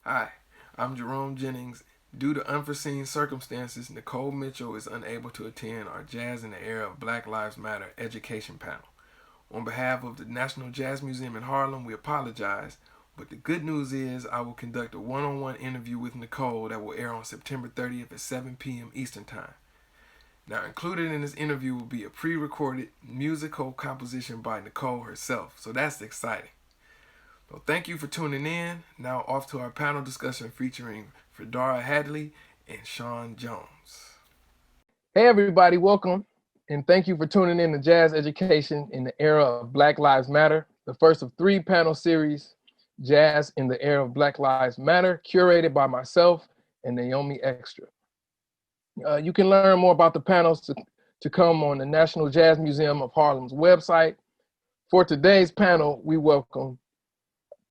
Hi, I'm Jerome Jennings. Due to unforeseen circumstances, Nicole Mitchell is unable to attend our Jazz in the Era of Black Lives Matter education panel. On behalf of the National Jazz Museum in Harlem, we apologize, but the good news is I will conduct a one-on-one interview with Nicole that will air on September 30th at 7 p.m. Eastern Time. Now, included in this interview will be a pre-recorded musical composition by Nicole herself, so that's exciting. Well, thank you for tuning in. Now off to our panel discussion featuring Fredara Hadley and Sean Jones. Hey, everybody, welcome. And thank you for tuning in to Jazz Education in the Era of Black Lives Matter, the first of three panel series, Jazz in the Era of Black Lives Matter, curated by myself and Naomi Extra. You can learn more about the panels to come on the National Jazz Museum of Harlem's website. For today's panel, we welcome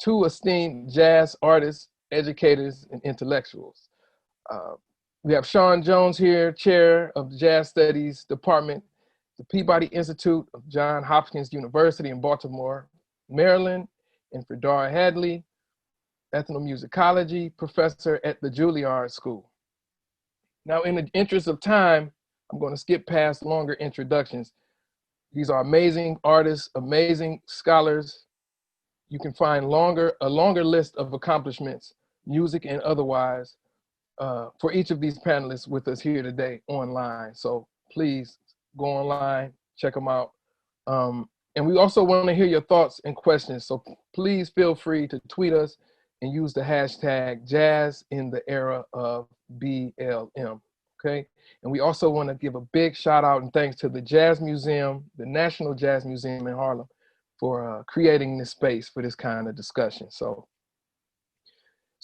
two esteemed jazz artists, educators, and intellectuals. Uh, we have Sean Jones here, chair of the Jazz Studies Department, the Peabody Institute of Johns Hopkins University in Baltimore, Maryland, and Fredara Hadley, ethnomusicology professor at the Juilliard School. Now, in the interest of time, I'm going to skip past longer introductions. These are amazing artists, amazing scholars. You can find a longer list of accomplishments, music and otherwise, for each of these panelists with us here today online. So please go online, check them out. And we also want to hear your thoughts and questions. So please feel free to tweet us and use the hashtag Jazz in the Era of BLM. Okay. And we also want to give a big shout out and thanks to the Jazz Museum, the National Jazz Museum in Harlem, for creating this space for this kind of discussion. So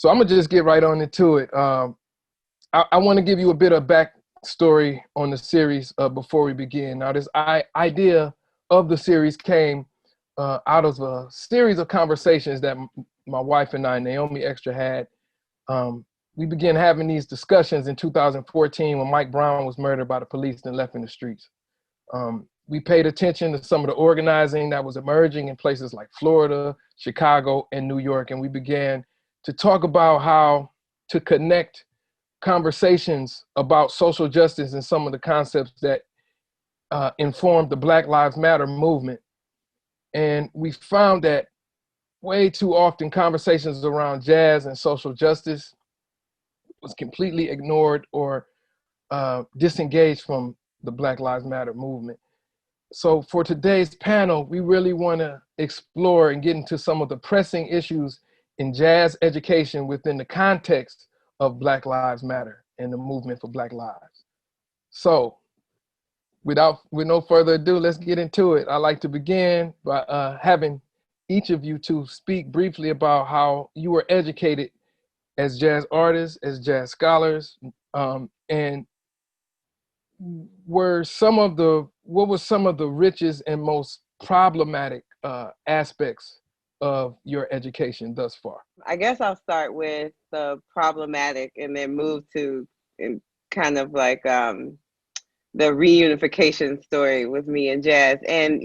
I'm gonna just get right on into it. I want to give you a bit of backstory on the series before we begin. Now, this idea of the series came out of a series of conversations that my wife and I, Naomi Extra, had. We began having these discussions in 2014 when Mike Brown was murdered by the police and left in the streets. We paid attention to some of the organizing that was emerging in places like Florida, Chicago, and New York, and we began to talk about how to connect conversations about social justice and some of the concepts that informed the Black Lives Matter movement. And we found that way too often conversations around jazz and social justice was completely ignored or disengaged from the Black Lives Matter movement. So for today's panel, we really want to explore and get into some of the pressing issues in jazz education within the context of Black Lives Matter and the movement for Black lives. So with no further ado, let's get into it. I'd like to begin by having each of you to speak briefly about how you were educated as jazz artists, as jazz scholars, and what was some of the richest and most problematic aspects of your education thus far? I guess I'll start with the problematic and then move to kind of like the reunification story with me and jazz. And,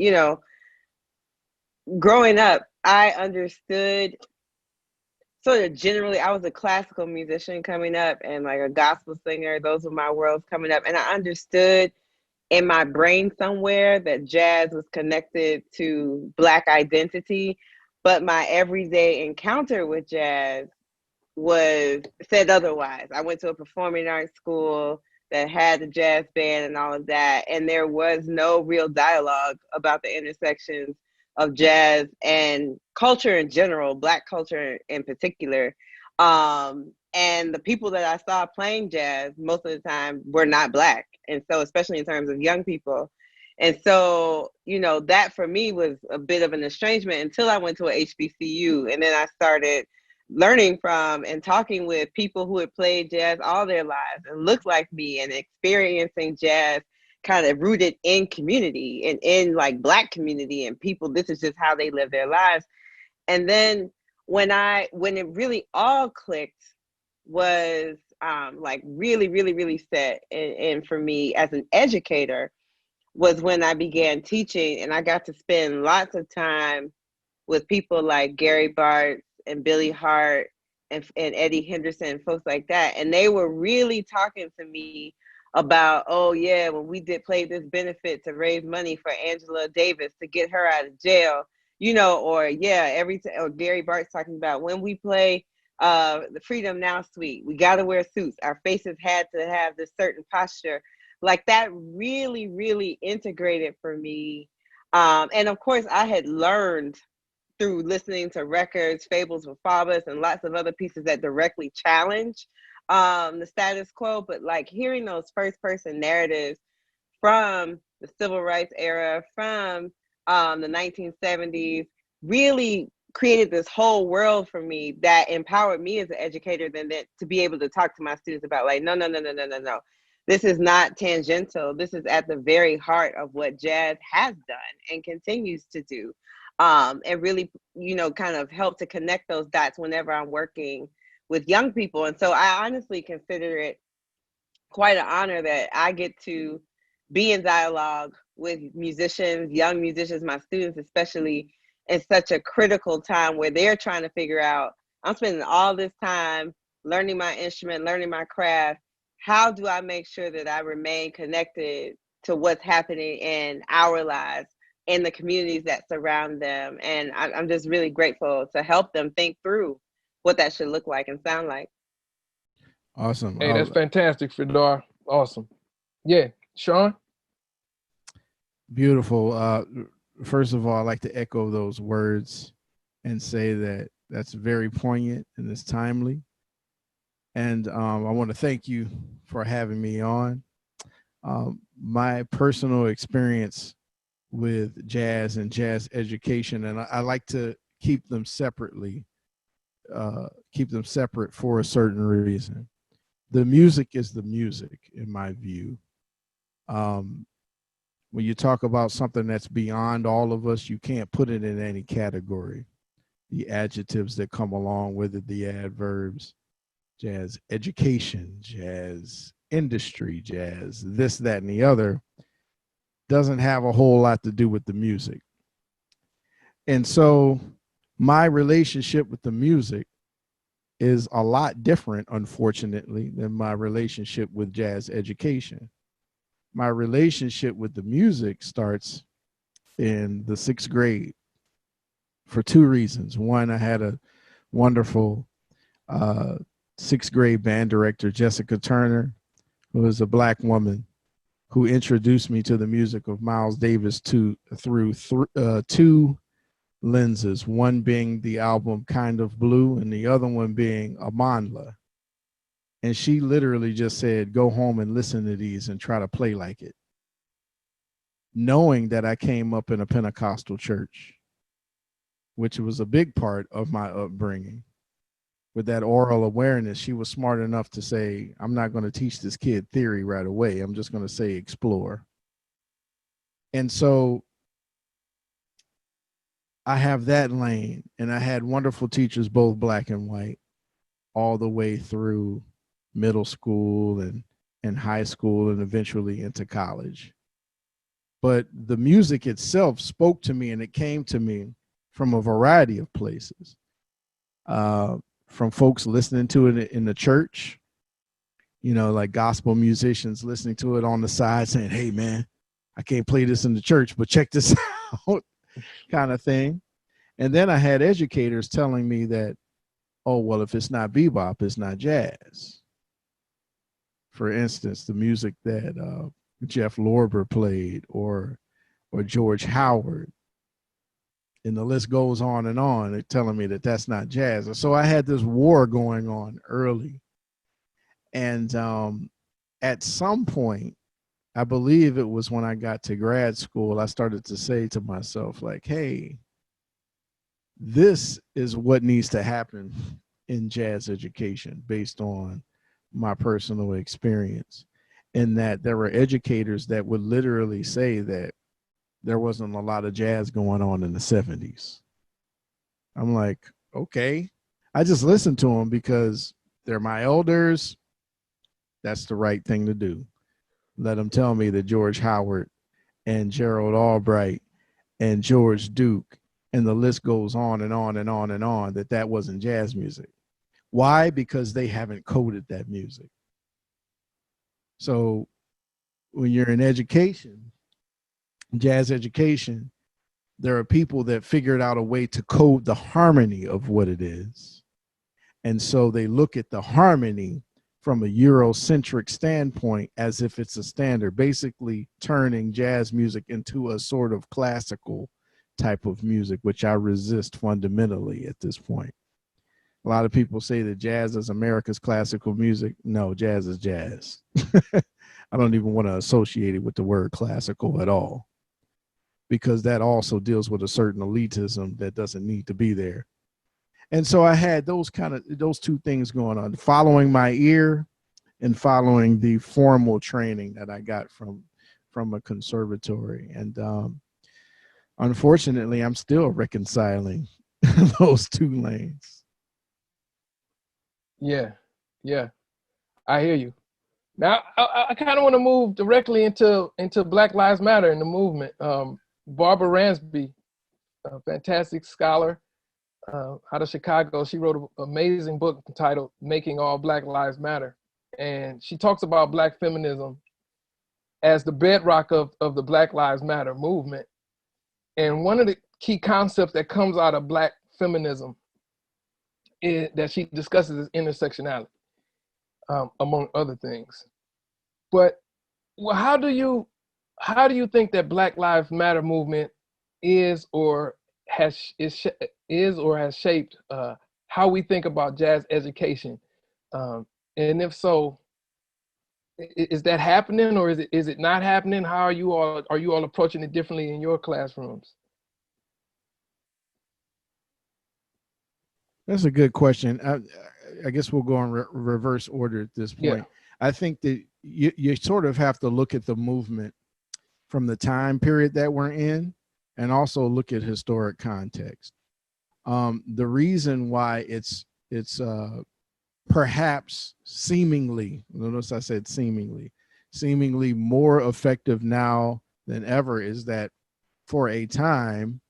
growing up, I understood sort of generally, I was a classical musician coming up and like a gospel singer. Those were my worlds coming up. And I understood in my brain somewhere that jazz was connected to Black identity. But my everyday encounter with jazz said otherwise. I went to a performing arts school that had the jazz band and all of that. And there was no real dialogue about the intersections of jazz and culture in general, Black culture in particular. And the people that I saw playing jazz most of the time were not Black. And so, especially in terms of young people. And so, that for me was a bit of an estrangement until I went to a HBCU. And then I started learning from and talking with people who had played jazz all their lives and looked like me and experiencing jazz kind of rooted in community and in like Black community and people. This is just how they live their lives. And then when it really all clicked was like really, really, really set. And for me as an educator was when I began teaching, and I got to spend lots of time with people like Gary Bartz and Billy Hart and Eddie Henderson and folks like that. And they were really talking to me about, oh yeah, when we played this benefit to raise money for Angela Davis to get her out of jail, you know, or yeah, or Gary Bart's talking about when we play the Freedom Now suite, we got to wear suits. Our faces had to have this certain posture. Like that really, really integrated for me. And of course, I had learned through listening to records, Fables with Faubus, and lots of other pieces that directly challenge the status quo. But like hearing those first person narratives from the civil rights era, from the 1970s, really created this whole world for me that empowered me as an educator then that to be able to talk to my students about like, no. This is not tangential. This is at the very heart of what jazz has done and continues to do. And really, you know, kind of help to connect those dots whenever I'm working with young people. And so I honestly consider it quite an honor that I get to be in dialogue with musicians, young musicians, my students, especially in such a critical time where they're trying to figure out, I'm spending all this time learning my instrument, learning my craft. How do I make sure that I remain connected to what's happening in our lives, in the communities that surround them? And I'm just really grateful to help them think through what that should look like and sound like. Awesome. Hey, that's fantastic, Fredara. Awesome. Yeah, Sean? Beautiful. First of all, I'd like to echo those words and say that that's very poignant and it's timely. And I want to thank you for having me on. My personal experience with jazz and jazz education, and I like to keep them separately, keep them separate for a certain reason. The music is the music, in my view. When you talk about something that's beyond all of us, you can't put it in any category. The adjectives that come along with it, the adverbs, jazz education, jazz industry, jazz this, that, and the other, doesn't have a whole lot to do with the music. And so my relationship with the music is a lot different, unfortunately, than my relationship with jazz education. My relationship with the music starts in the 6th grade for 2 reasons. One, I had a wonderful 6th grade band director, Jessica Turner, who was a Black woman who introduced me to the music of Miles Davis through 2 lenses, one being the album Kind of Blue and the other one being Amandla. And she literally just said, go home and listen to these and try to play like it. Knowing that I came up in a Pentecostal church, which was a big part of my upbringing. With that oral awareness, she was smart enough to say, I'm not going to teach this kid theory right away. I'm just going to say explore. And so I have that lane, and I had wonderful teachers, both Black and white, all the way through middle school and high school and eventually into college. But the music itself spoke to me, and it came to me from a variety of places. From folks listening to it in the church, you know, like gospel musicians listening to it on the side saying, hey man, I can't play this in the church, but check this out, kind of thing. And then I had educators telling me that, oh, well, if it's not bebop, it's not jazz. For instance, the music that Jeff Lorber played or George Howard, and the list goes on and on. They're telling me that that's not jazz. And so I had this war going on early. And at some point, I believe it was when I got to grad school, I started to say to myself, like, hey, this is what needs to happen in jazz education based on my personal experience. And that there were educators that would literally say that there wasn't a lot of jazz going on in the 70s. I'm like, okay. I just listened to them because they're my elders. That's the right thing to do. Let them tell me that George Howard and Gerald Albright and George Duke, and the list goes on and on and on and on, that wasn't jazz music. Why? Because they haven't coded that music. So when you're in education, jazz education, there are people that figured out a way to code the harmony of what it is. And so they look at the harmony from a Eurocentric standpoint as if it's a standard, basically turning jazz music into a sort of classical type of music, which I resist fundamentally at this point. A lot of people say that jazz is America's classical music. No, jazz is jazz. I don't even want to associate it with the word classical at all, because that also deals with a certain elitism that doesn't need to be there. And so I had those two things going on, following my ear and following the formal training that I got from a conservatory. And unfortunately, I'm still reconciling those two lanes. Yeah, I hear you. Now, I kind of want to move directly into Black Lives Matter and the movement. Barbara Ransby, a fantastic scholar out of Chicago, she wrote an amazing book entitled Making All Black Lives Matter. And she talks about Black feminism as the bedrock of the Black Lives Matter movement. And one of the key concepts that comes out of Black feminism that she discusses is intersectionality, among other things. But how do you think that Black Lives Matter movement is or has shaped how we think about jazz education? And if so, is that happening, or is it not happening? How are you all approaching it differently in your classrooms? That's a good question. I guess we'll go in reverse order at this point. Yeah. I think that you sort of have to look at the movement from the time period that we're in, and also look at historic context. The reason why it's perhaps seemingly, notice I said seemingly more effective now than ever is that for a time,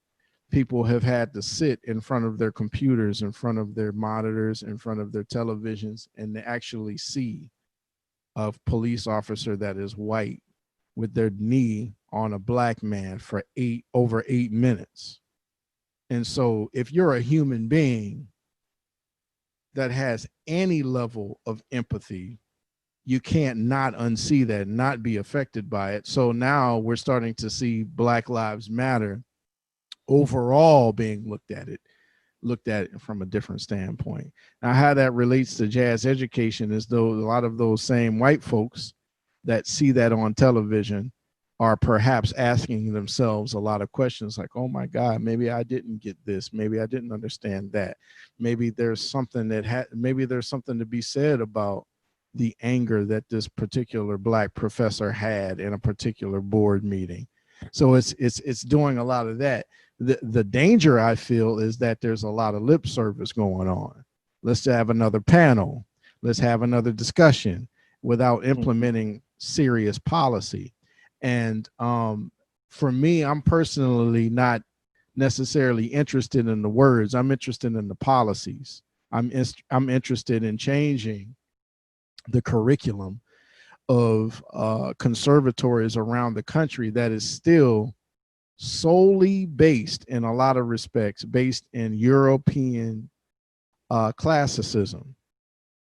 people have had to sit in front of their computers, in front of their monitors, in front of their televisions, and they actually see a police officer that is white with their knee on a Black man for over 8 minutes. And so if you're a human being that has any level of empathy, you can't not unsee that, not be affected by it. So now we're starting to see Black Lives Matter overall being looked at it from a different standpoint. Now, how that relates to jazz education is though a lot of those same white folks that see that on television are perhaps asking themselves a lot of questions like, oh my God, maybe I didn't get this. Maybe I didn't understand that. Maybe there's something maybe there's something to be said about the anger that this particular Black professor had in a particular board meeting. So it's doing a lot of that. The danger I feel is that there's a lot of lip service going on. Let's have another panel. Let's have another discussion without implementing serious policy. And for me, I'm personally not necessarily interested in the words. I'm interested in the policies. I'm interested in changing the curriculum of conservatories around the country that is still solely based, in a lot of respects, based in European classicism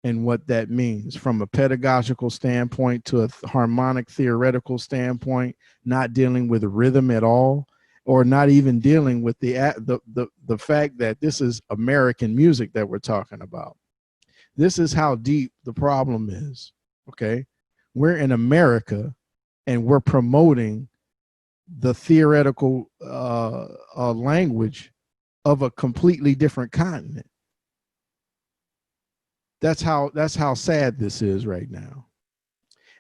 and what that means from a pedagogical standpoint to a harmonic theoretical standpoint, not dealing with rhythm at all, or not even dealing with the fact that this is American music that we're talking about. This is how deep the problem is, okay? We're in America and we're promoting the theoretical language of a completely different continent. That's how sad this is right now.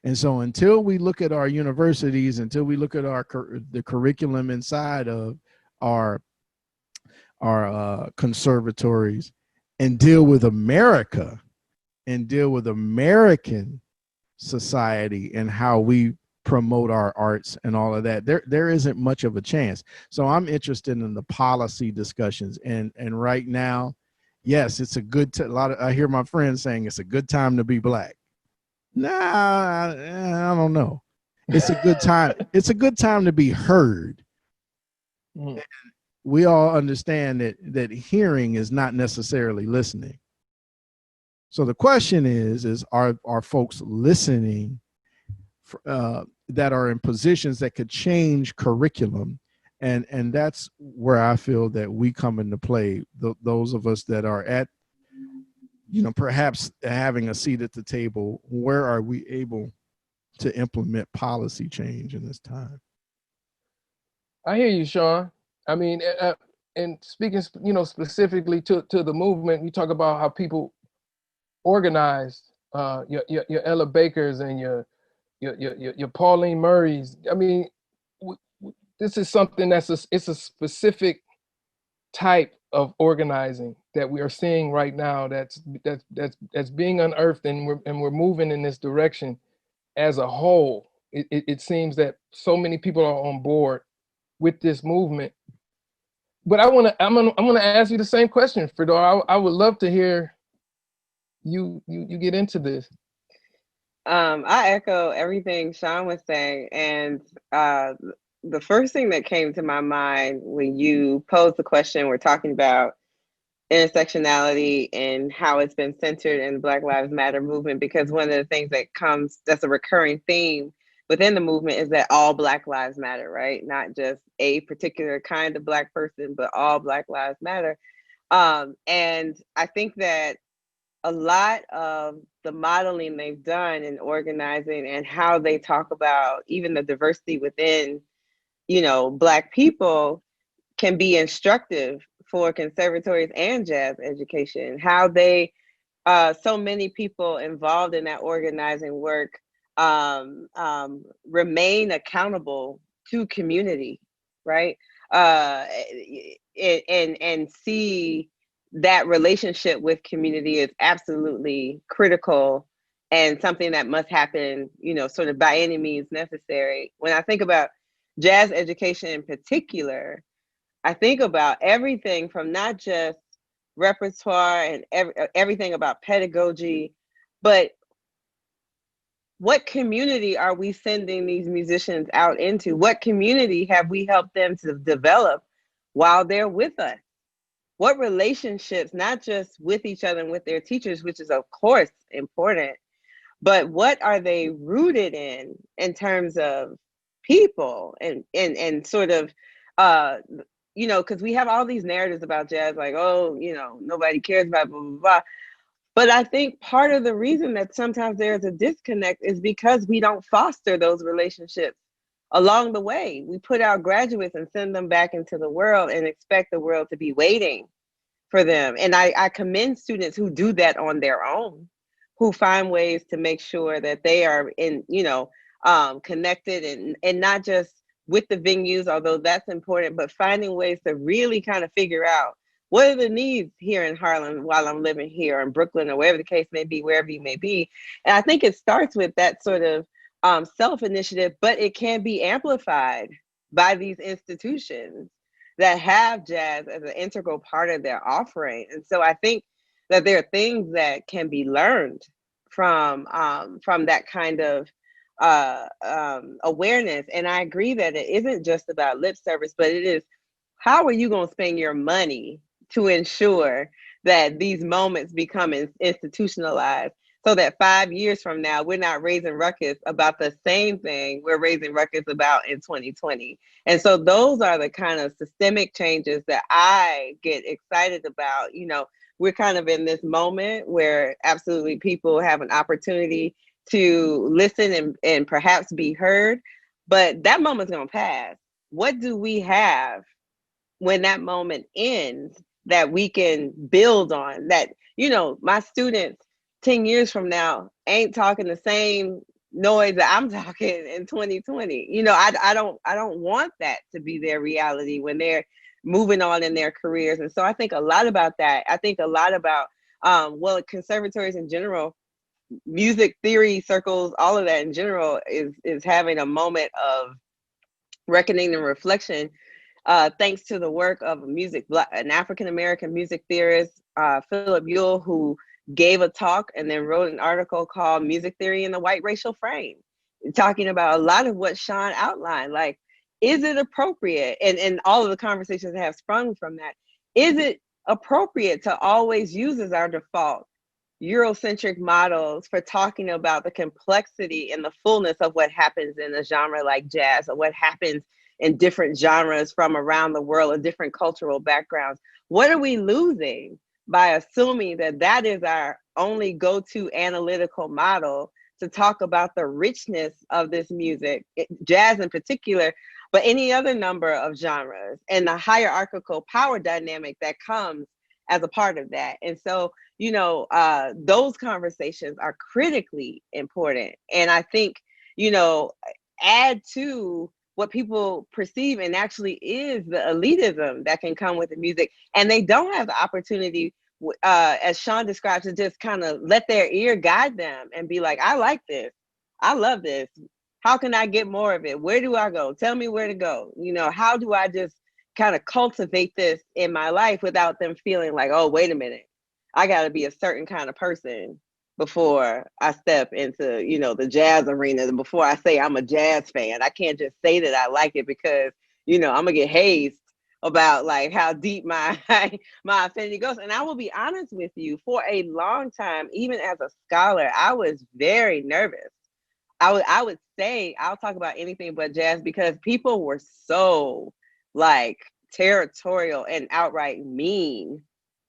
And so until we look at our universities, until we look at the curriculum inside of our conservatories and deal with America and deal with American society and how we promote our arts and all of that, there isn't much of a chance. So I'm interested in the policy discussions. And right now, yes, it's a good I hear my friends saying it's a good time to be Black. Nah, I don't know. It's a good time. It's a good time to be heard. Mm. We all understand that hearing is not necessarily listening. So the question is are folks listening that are in positions that could change curriculum? And that's where I feel that we come into play. Those of us that are at, perhaps having a seat at the table, where are we able to implement policy change in this time? I hear you, Sean. I mean, and speaking, specifically to the movement, you talk about how people organized, your Ella Bakers and your Pauline Murrays. I mean, this is something it's a specific type of organizing that we are seeing right now. That's being unearthed, and we're moving in this direction as a whole. It seems that so many people are on board with this movement. But I'm gonna ask you the same question, Fredara. I would love to hear you get into this. I echo everything Sean was saying, and the first thing that came to my mind when you posed the question, we're talking about intersectionality and how it's been centered in the Black Lives Matter movement, because one of the things that's a recurring theme within the movement is that all Black lives matter, right? Not just a particular kind of Black person, but all Black lives matter. And I think that a lot of the modeling they've done in organizing and how they talk about even the diversity within, Black people can be instructive for conservatories and jazz education. How they, so many people involved in that organizing work remain accountable to community, right? And see that relationship with community is absolutely critical and something that must happen, sort of by any means necessary. When I think about jazz education in particular, I think about everything from not just repertoire and everything about pedagogy, but what community are we sending these musicians out into? What community have we helped them to develop while they're with us? What relationships, not just with each other and with their teachers, which is of course important, but what are they rooted in terms of people and sort of, because we have all these narratives about jazz, like, oh, nobody cares about blah, blah, blah. But I think part of the reason that sometimes there's a disconnect is because we don't foster those relationships along the way. We put out graduates and send them back into the world and expect the world to be waiting for them. And I commend students who do that on their own, who find ways to make sure that they are connected and not just with the venues, although that's important, but finding ways to really kind of figure out what are the needs here in Harlem while I'm living here, or in Brooklyn, or wherever the case may be, wherever you may be. And I think it starts with that sort of self-initiative, but it can be amplified by these institutions that have jazz as an integral part of their offering. And so I think that there are things that can be learned from that kind of awareness. And I agree that it isn't just about lip service, but it is, how are you going to spend your money to ensure that these moments become institutionalized, so that 5 years from now, we're not raising ruckus about the same thing we're raising ruckus about in 2020. And so those are the kind of systemic changes that I get excited about. We're kind of in this moment where absolutely people have an opportunity to listen and perhaps be heard, but that moment's going to pass. What do we have when that moment ends that we can build on? That, my students 10 years from now ain't talking the same noise that I'm talking in 2020. I don't want that to be their reality when they're moving on in their careers. And so I think a lot about that. I think a lot about, conservatories in general, music theory circles, all of that in general is having a moment of reckoning and reflection thanks to the work of an African-American music theorist, Philip Ewell, who gave a talk and then wrote an article called Music Theory in the White Racial Frame, talking about a lot of what Sean outlined. Like, is it appropriate? And all of the conversations that have sprung from that, is it appropriate to always use as our default Eurocentric models for talking about the complexity and the fullness of what happens in a genre like jazz, or what happens in different genres from around the world or different cultural backgrounds? What are we losing by assuming that that is our only go-to analytical model to talk about the richness of this music, jazz in particular, but any other number of genres, and the hierarchical power dynamic that comes as a part of that? And so, you know, those conversations are critically important. And I think, you know, add to what people perceive and actually is the elitism that can come with the music. And they don't have the opportunity, as Sean describes, to just kind of let their ear guide them and be like, I like this. I love this. How can I get more of it? Where do I go? Tell me where to go. You know, how do I just kind of cultivate this in my life without them feeling like, oh, wait a minute, I got to be a certain kind of person before I step into, you know, the jazz arena. Before I say I'm a jazz fan, I can't just say that I like it, because, you know, I'm gonna get hazed about like how deep my my affinity goes. And I will be honest with you, for a long time, even as a scholar, I was very nervous. I would say I'll talk about anything but jazz, because people were so like territorial and outright mean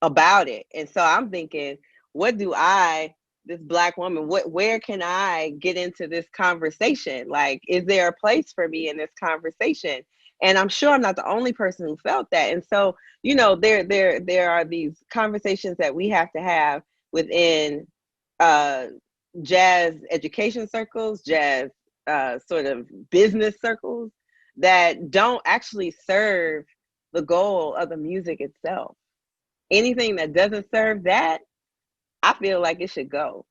about it. And so I'm thinking, what do I, this Black woman, where can I get into this conversation? Like, is there a place for me in this conversation? And I'm sure I'm not the only person who felt that. And so, you know, there are these conversations that we have to have within jazz education circles, jazz sort of business circles, that don't actually serve the goal of the music itself. Anything that doesn't serve that, I feel like it should go.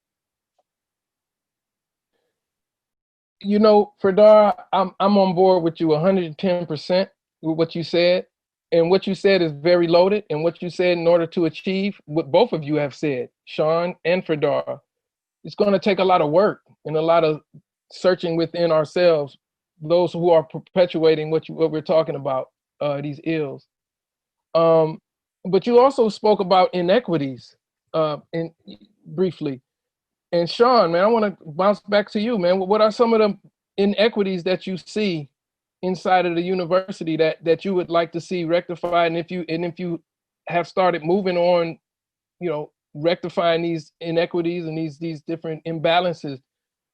You know, Fredara, I'm on board with you 110% with what you said. And what you said is very loaded. And what you said, in order to achieve what both of you have said, Sean and Fredara, it's going to take a lot of work and a lot of searching within ourselves, those who are perpetuating what we're talking about, these ills. But you also spoke about inequities briefly. And Sean, man, I want to bounce back to you, man. What are some of the inequities that you see inside of the university that you would like to see rectified? And if you have started moving on, you know, rectifying these inequities and these different imbalances,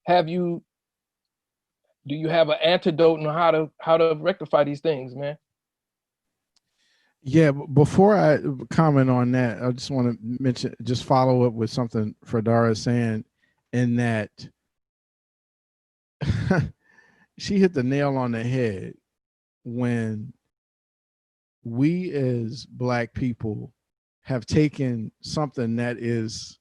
do you have an antidote on how to rectify these things, man? Yeah, before I comment on that, I just want to just follow up with something Fredara is saying, in that she hit the nail on the head when we as Black people have taken something that is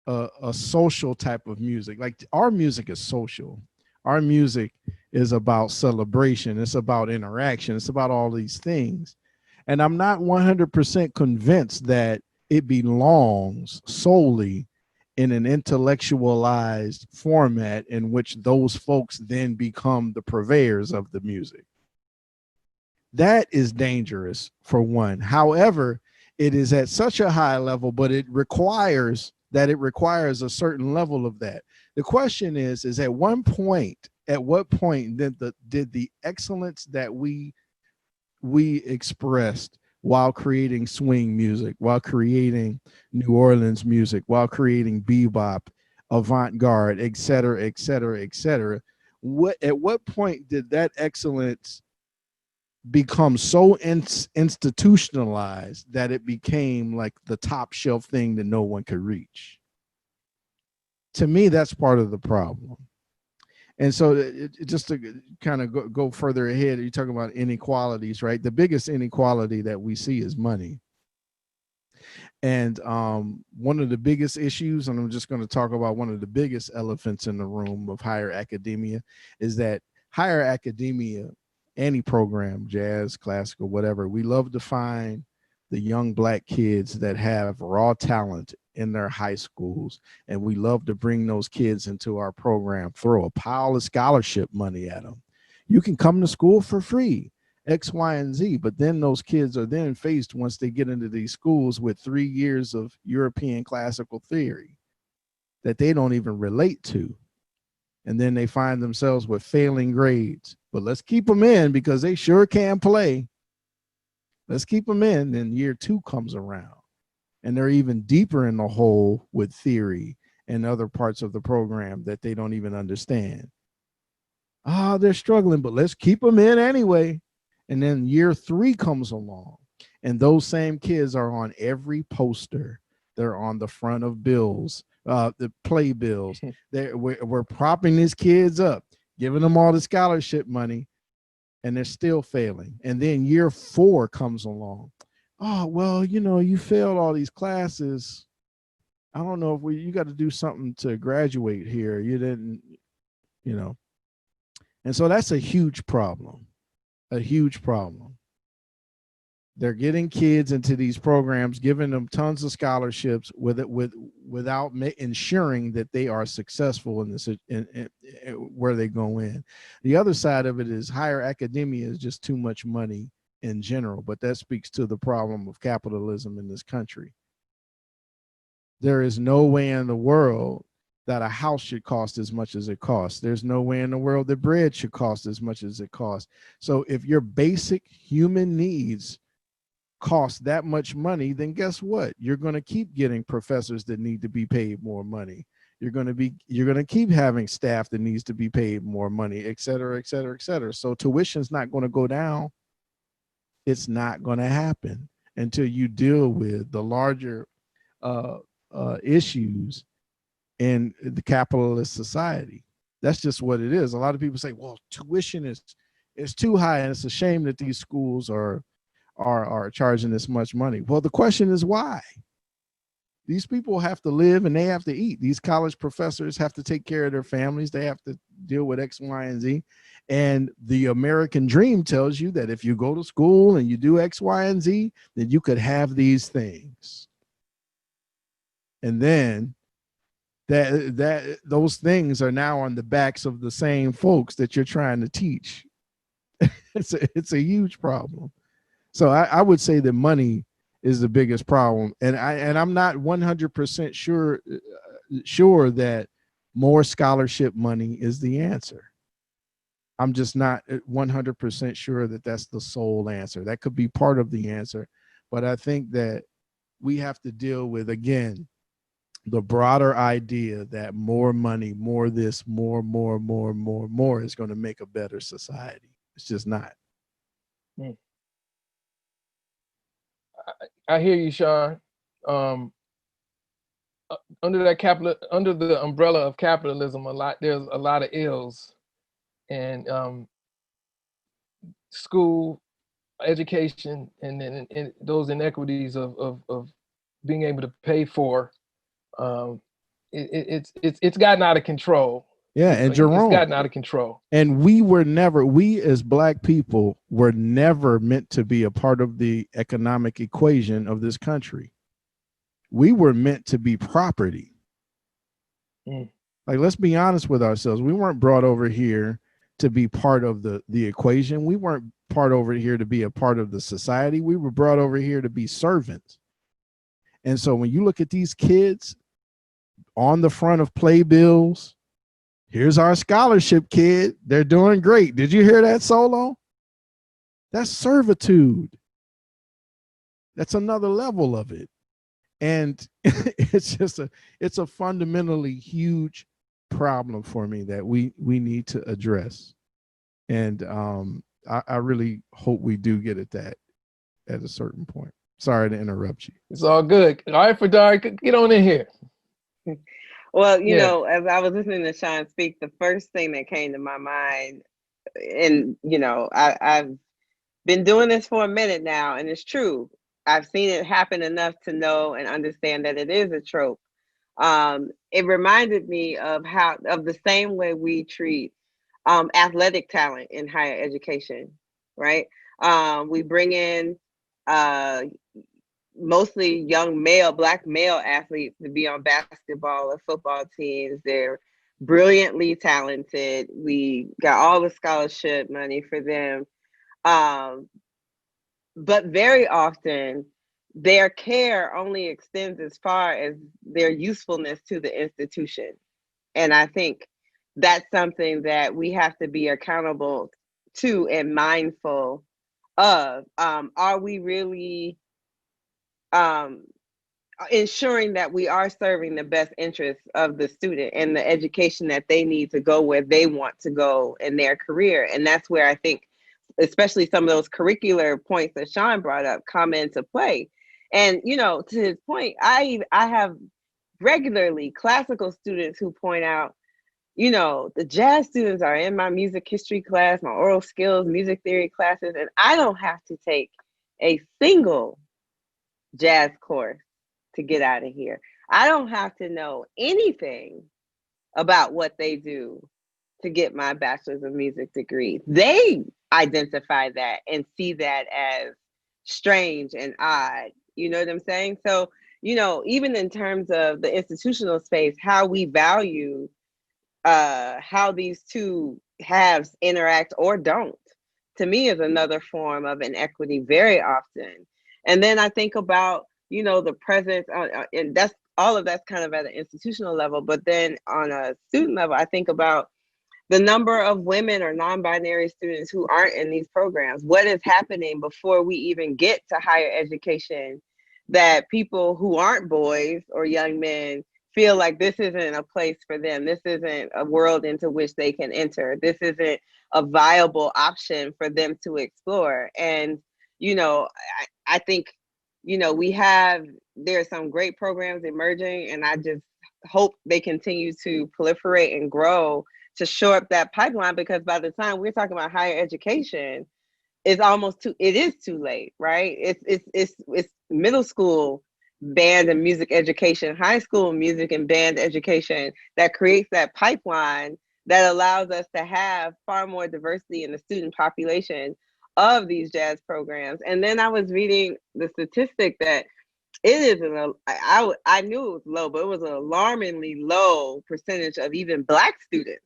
a social type of music. Like, our music is social. Our music is about celebration. It's about interaction. It's about all these things. And I'm not 100% convinced that it belongs solely in an intellectualized format in which those folks then become the purveyors of the music. That is dangerous, for one. However, it is at such a high level, but it requires a certain level of that. The question is at what point did the excellence that we expressed while creating swing music, while creating New Orleans music, while creating bebop, avant-garde, et cetera, et cetera, et cetera, at what point did that excellence become so institutionalized that it became like the top shelf thing that no one could reach? To me, that's part of the problem. And so just to kind of go further ahead, you're talking about inequalities, right? The biggest inequality that we see is money. And one of the biggest issues, and I'm just going to talk about one of the biggest elephants in the room of higher academia, is that higher academia any program, jazz, classical, whatever. We love to find the young Black kids that have raw talent in their high schools, and we love to bring those kids into our program, throw a pile of scholarship money at them. You can come to school for free, X, Y, and Z, but then those kids are then faced, once they get into these schools, with 3 years of European classical theory that they don't even relate to. And then they find themselves with failing grades. But let's keep them in because they sure can play. Let's keep them in. Then year 2 comes around and they're even deeper in the hole with theory and other parts of the program that they don't even understand. They're struggling, but let's keep them in anyway. And then year 3 comes along and those same kids are on every poster. They're on the front of bills, the playbills. We're propping these kids up, giving them all the scholarship money, and they're still failing. And then year 4 comes along. Oh, well, you failed all these classes. I don't know if you got to do something to graduate here. You didn't, And so that's a huge problem, They're getting kids into these programs, giving them tons of scholarships without ensuring that they are successful in this where they go in. The other side of it is higher academia is just too much money in general, but that speaks to the problem of capitalism in this country. There is no way in the world that a house should cost as much as it costs. There's no way in the world that bread should cost as much as it costs. So if your basic human needs cost that much money, then guess what? You're going to keep getting professors that need to be paid more money. You're going to keep having staff that needs to be paid more money, et cetera, et cetera, et cetera. So tuition's not going to go down. It's not going to happen until you deal with the larger issues in the capitalist society. That's just what it is. A lot of people say, well, tuition is too high, and it's a shame that these schools are charging this much money. Well, the question is why? These people have to live and they have to eat. These college professors have to take care of their families. They have to deal with X, Y, and Z. And the American dream tells you that if you go to school and you do X, Y, and Z, then you could have these things. And then those things are now on the backs of the same folks that you're trying to teach. It's a huge problem. So I would say that money is the biggest problem, and I'm not 100% sure that more scholarship money is the answer. I'm just not 100% sure that that's the sole answer. That could be part of the answer, but I think that we have to deal with, again, the broader idea that more money, more this, more is going to make a better society. It's just not. I hear you, Sean. Under the umbrella of capitalism, there's a lot of ills, and school, education, and those inequities of being able to pay for, it's gotten out of control. Yeah, and Jerome, it's gotten out of control. And we as Black people were never meant to be a part of the economic equation of this country. We were meant to be property. Like, let's be honest with ourselves. We weren't brought over here to be part of the equation. We weren't part over here to be a part of the society. We were brought over here to be servants. And so when you look at these kids on the front of playbills, here's our scholarship kid. They're doing great. Did you hear that solo? That's servitude. That's another level of it. And it's a fundamentally huge problem for me that we need to address. And I really hope we do get at that at a certain point. Sorry to interrupt you. It's all good. All right, Fredara, get on in here. Well, you know, as I was listening to Sean speak, the first thing that came to my mind, and, I've been doing this for a minute now, and it's true. I've seen it happen enough to know and understand that it is a trope. It reminded me of the same way we treat athletic talent in higher education. right? We bring in mostly young black male athletes to be on basketball or football teams. They're brilliantly talented. We got all the scholarship money for them. But very often, their care only extends as far as their usefulness to the institution. And I think that's something that we have to be accountable to and mindful of. Are we really um, ensuring that we are serving the best interests of the student and the education that they need to go where they want to go in their career? And that's where I think, especially some of those curricular points that Sean brought up, come into play. And, you know, to his point, I have regularly classical students who point out, you know, the jazz students are in my music history class, my oral skills, music theory classes, and I don't have to take a single jazz course to get out of here. I don't have to know anything about what they do to get my bachelor's of music degree. They identify that and see that as strange and odd. You know what I'm saying? So, you know, even in terms of the institutional space, how we value how these two halves interact or don't, to me, is another form of inequity very often. And then I think about, you know, the presence, and that's all of that's kind of at an institutional level. But then on a student level, I think about the number of women or non-binary students who aren't in these programs. What is happening before we even get to higher education that people who aren't boys or young men feel like this isn't a place for them? This isn't a world into which they can enter. This isn't a viable option for them to explore. And, you know, I think, you know, there are some great programs emerging, and I just hope they continue to proliferate and grow to shore up that pipeline, because by the time we're talking about higher education, it is too late, right? It's middle school band and music education, high school music and band education that creates that pipeline that allows us to have far more diversity in the student population of these jazz programs. And then I was reading the statistic that it is I knew it was low, but it was an alarmingly low percentage of even Black students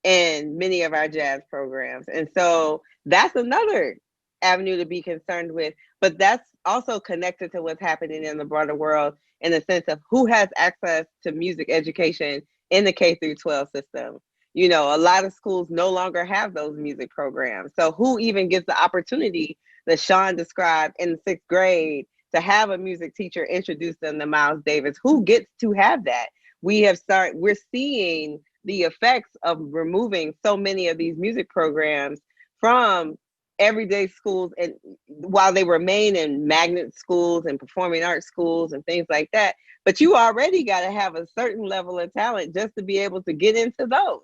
in many of our jazz programs. And so that's another avenue to be concerned with. But that's also connected to what's happening in the broader world, in the sense of who has access to music education in the K through 12 system. You know, a lot of schools no longer have those music programs. So who even gets the opportunity that Sean described in the 6th grade to have a music teacher introduce them to Miles Davis? Who gets to have that? We're seeing the effects of removing so many of these music programs from everyday schools, and while they remain in magnet schools and performing arts schools and things like that, but you already got to have a certain level of talent just to be able to get into those,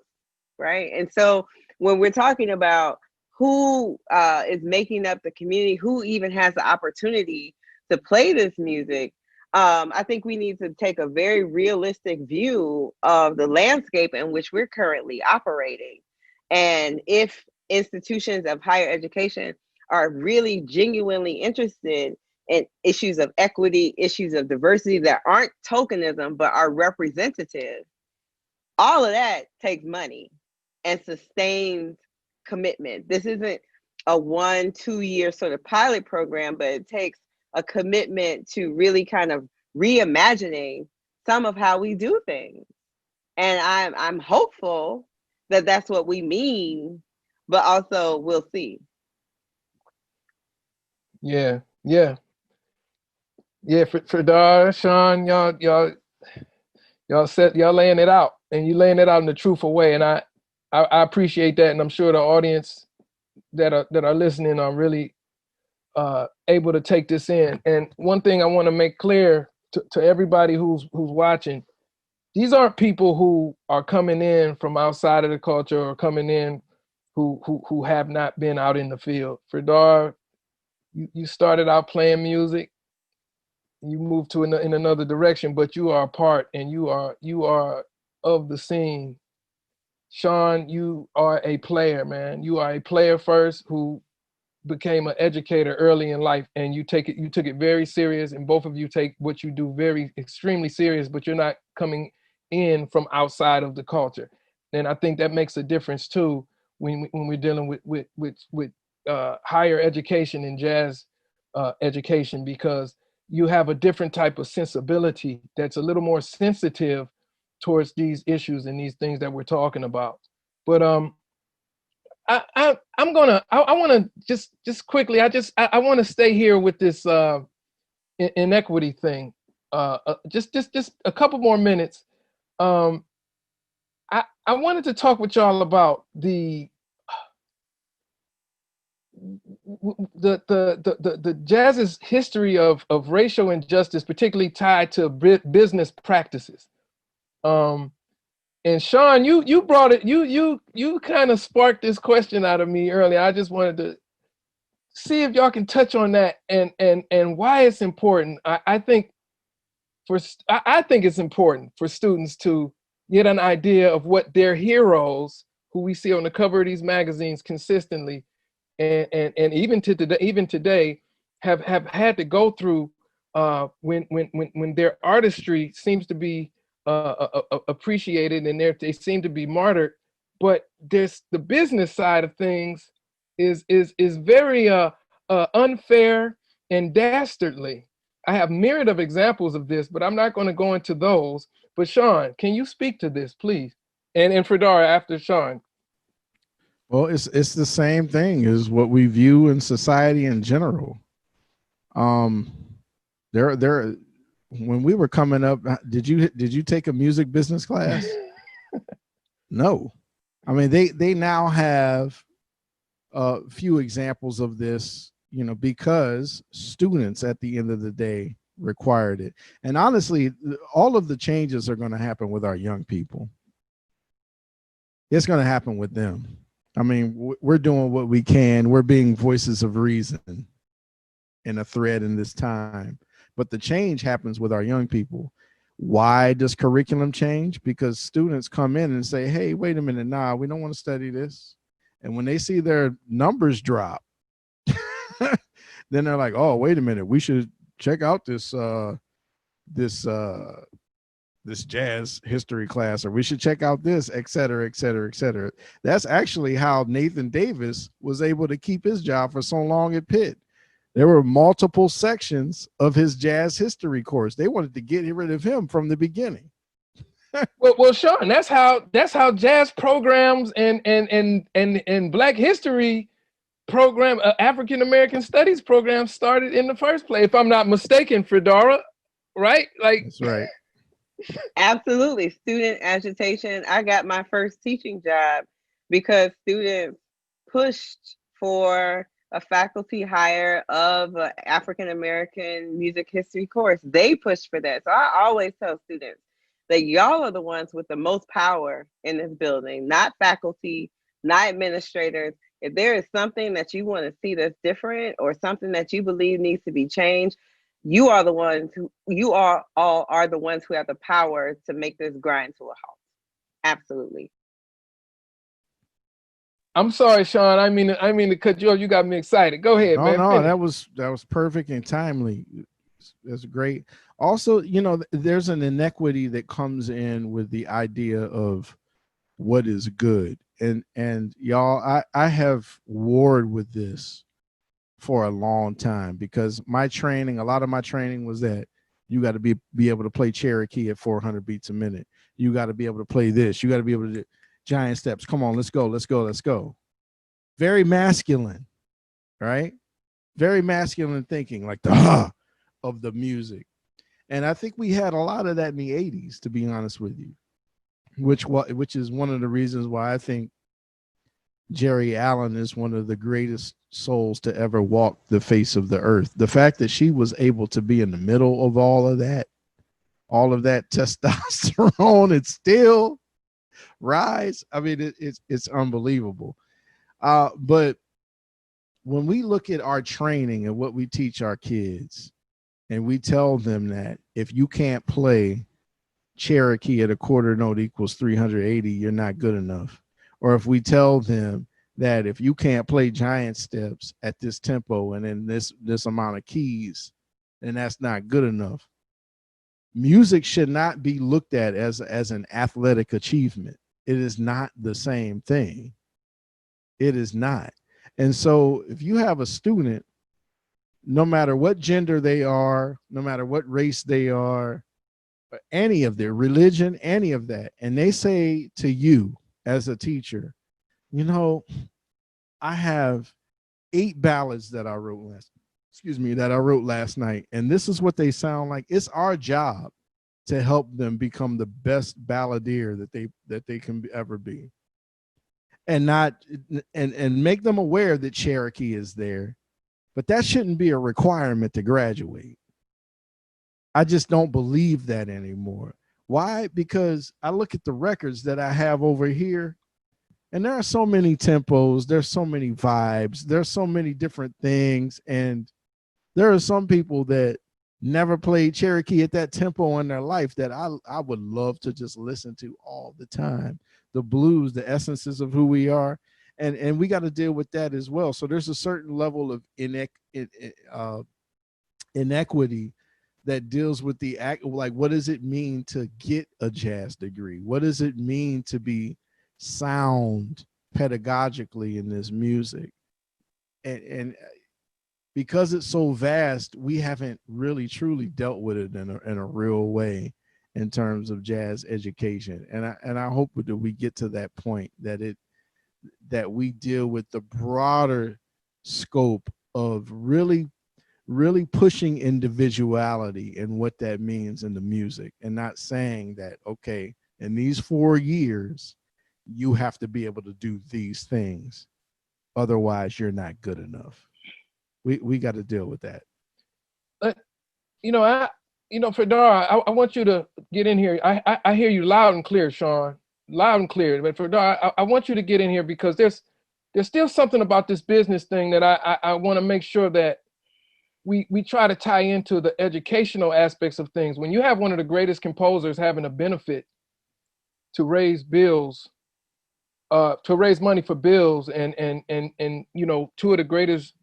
right? And so when we're talking about who is making up the community, who even has the opportunity to play this music, I think we need to take a very realistic view of the landscape in which we're currently operating. And if institutions of higher education are really genuinely interested in issues of equity, issues of diversity that aren't tokenism, but are representative, all of that takes money and sustained commitment. This isn't a 1-2 year sort of pilot program, but it takes a commitment to really kind of reimagining some of how we do things. And I'm hopeful that that's what we mean, but also we'll see. Yeah. Fredara, Sean, y'all laying it out, and you laying it out in a truthful way, and I appreciate that, and I'm sure the audience that are listening are really able to take this in. And one thing I want to make clear to everybody who's watching: these aren't people who are coming in from outside of the culture or coming in who have not been out in the field. Fredara, you started out playing music. You moved to in another direction, but you are a part, and you are of the scene. Sean, you are a player, man. You are a player first who became an educator early in life, and you took it very serious, and both of you take what you do very extremely serious, but you're not coming in from outside of the culture. And I think that makes a difference too when we're dealing with higher education and jazz education, because you have a different type of sensibility that's a little more sensitive towards these issues and these things that we're talking about. But I want to just quickly, I want to stay here with this inequity thing. Just a couple more minutes. I wanted to talk with y'all about the jazz's history of racial injustice, particularly tied to business practices. And Sean, you brought it. You kind of sparked this question out of me earlier. I just wanted to see if y'all can touch on that and why it's important. I think it's important for students to get an idea of what their heroes, who we see on the cover of these magazines consistently, and even today, have had to go through when their artistry seems to be appreciated and they seem to be martyred, but there's the business side of things is very unfair and dastardly. I have myriad of examples of this, but I'm not going to go into those. But Sean, can you speak to this, please? And Fredara after Sean. Well, it's the same thing as what we view in society in general. There. When we were coming up, did you take a music business class? No. I mean, they now have a few examples of this, because students at the end of the day required it. And honestly, all of the changes are going to happen with our young people. It's going to happen with them. I mean, we're doing what we can. We're being voices of reason in a thread in this time. But the change happens with our young people. Why does curriculum change? Because students come in and say, hey, wait a minute, nah, we don't want to study this. And when they see their numbers drop, then they're like, oh, wait a minute, we should check out this jazz history class, or we should check out this, et cetera, et cetera, et cetera. That's actually how Nathan Davis was able to keep his job for so long at Pitt. There were multiple sections of his jazz history course. They wanted to get rid of him from the beginning. well, Sean, that's how jazz programs and Black history program, African American studies program started in the first place. If I'm not mistaken, Fredara, right? Like that's right. Absolutely, student agitation. I got my first teaching job because students pushed for a faculty hire of an African American music history course. They pushed for that. So I always tell students that y'all are the ones with the most power in this building, not faculty, not administrators. If there is something that you want to see that's different or something that you believe needs to be changed, you are the ones who are the ones who have the power to make this grind to a halt. Absolutely. I'm sorry, Sean. I mean to cut you off. You got me excited. Go ahead, man. No, finish. that was perfect and timely. That's great. Also, there's an inequity that comes in with the idea of what is good. And y'all, I have warred with this for a long time, because a lot of my training was that you got to be able to play Cherokee at 400 beats a minute. You got to be able to play this. You got to be able to do giant steps. Come on, let's go. Very masculine, right? Very masculine thinking, like the of the music. And I think we had a lot of that in the 80s, to be honest with you, which is one of the reasons why I think Jerry Allen is one of the greatest souls to ever walk the face of the earth. The fact that she was able to be in the middle of all of that testosterone and still rise. I mean, it's unbelievable. But when we look at our training and what we teach our kids, and we tell them that if you can't play Cherokee at a quarter note equals 380, you're not good enough. Or if we tell them that if you can't play giant steps at this tempo and in this amount of keys, then that's not good enough. Music should not be looked at as an athletic achievement. It is not the same thing. It is not. And so if you have a student, no matter what gender they are, no matter what race they are, any of their religion, any of that, and they say to you as a teacher, you know, I have 8 ballads that I wrote last night, and this is what they sound like. It's our job to help them become the best balladeer that they can ever be, and make them aware that Cherokee is there, but that shouldn't be a requirement to graduate. I just don't believe that anymore. Why? Because I look at the records that I have over here, and there are so many tempos, there's so many vibes, there's so many different things, and there are some people that never played Cherokee at that tempo in their life that I would love to just listen to all the time. The blues, the essences of who we are, and we got to deal with that as well. So there's a certain level of inequity that deals with the act, like, what does it mean to get a jazz degree? What does it mean to be sound pedagogically in this music? And because it's so vast, we haven't really truly dealt with it in a real way in terms of jazz education. And I hope that we get to that point, that we deal with the broader scope of really pushing individuality and what that means in the music, and not saying that, okay, in these 4 years, you have to be able to do these things. Otherwise, you're not good enough. We got to deal with that. Fredara, I want you to get in here. I hear you loud and clear, Sean, loud and clear. But Fredara, I want you to get in here because there's still something about this business thing that I want to make sure that we try to tie into the educational aspects of things. When you have one of the greatest composers having a benefit to raise bills, to raise money for bills, and two of the greatest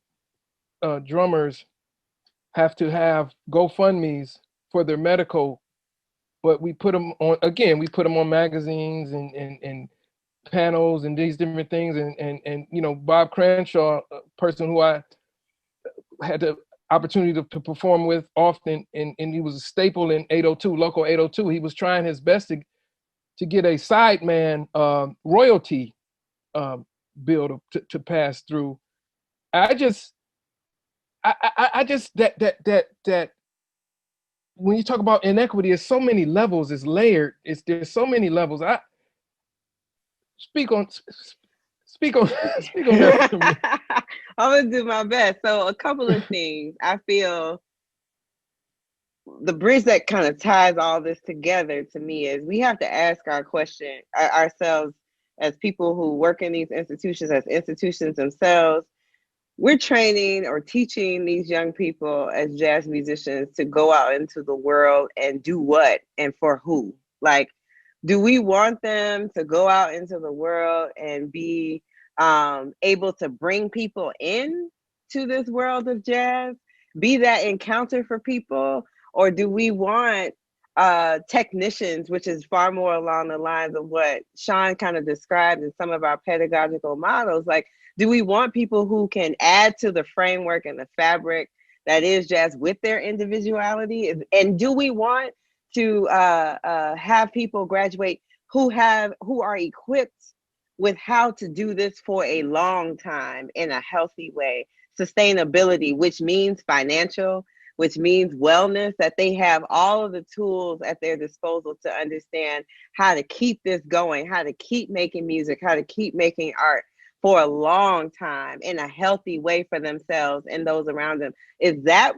drummers have to have GoFundMes for their medical, but we put them on magazines and panels and these different things, and Bob Cranshaw, a person who I had the opportunity to perform with often, and he was a staple in 802, local 802. He was trying his best to get a sideman royalty bill to pass through. I just that when you talk about inequity, it's so many levels, it's layered, there's so many levels. I speak on that for me. I'm gonna do my best. So a couple of things. I feel the bridge that kind of ties all this together to me is we have to ask ourselves as people who work in these institutions, as institutions themselves. We're training or teaching these young people as jazz musicians to go out into the world and do what and for who? Like, do we want them to go out into the world and be able to bring people in to this world of jazz, be that encounter for people? Or do we want technicians, which is far more along the lines of what Sean kind of described in some of our pedagogical models? Like, do we want people who can add to the framework and the fabric that is jazz with their individuality? And do we want to have people graduate who are equipped with how to do this for a long time in a healthy way? Sustainability, which means financial, which means wellness, that they have all of the tools at their disposal to understand how to keep this going, how to keep making music, how to keep making art for a long time in a healthy way for themselves and those around them. Is that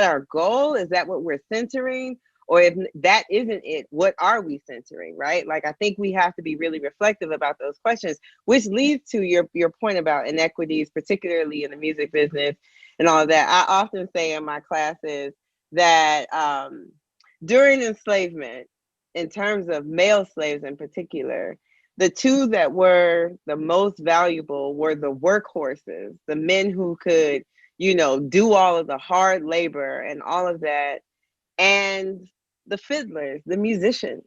our goal? Is that what we're centering? Or if that isn't it, what are we centering, right? Like, I think we have to be really reflective about those questions, which leads to your point about inequities, particularly in the music business and all of that. I often say in my classes that during enslavement, in terms of male slaves in particular, The two that were the most valuable were the workhorses, the men who could, do all of the hard labor and all of that, and the fiddlers, the musicians.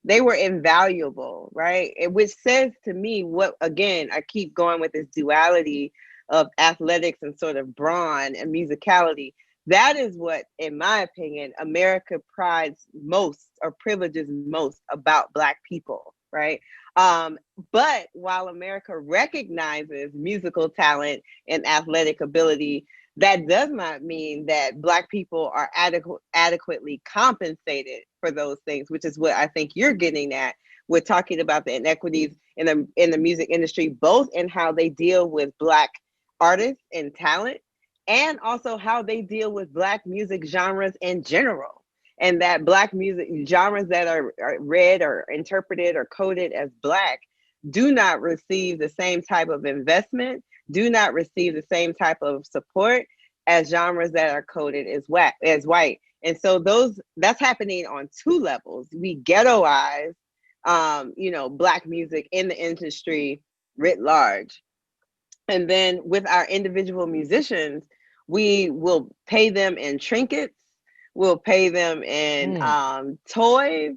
They were invaluable, right? Which says to me what, again, I keep going with this duality of athletics and sort of brawn and musicality. That is what, in my opinion, America prides most or privileges most about Black people, right? But while America recognizes musical talent and athletic ability, that does not mean that Black people are adequately compensated for those things, which is what I think you're getting at. We're talking about the inequities in the music industry, both in how they deal with Black artists and talent, and also how they deal with Black music genres in general. And that Black music genres that are read or interpreted or coded as Black do not receive the same type of investment, do not receive the same type of support as genres that are coded as white. And so that's happening on two levels. We ghettoize, Black music in the industry writ large. And then with our individual musicians, we will pay them in trinkets, we'll pay them in toys,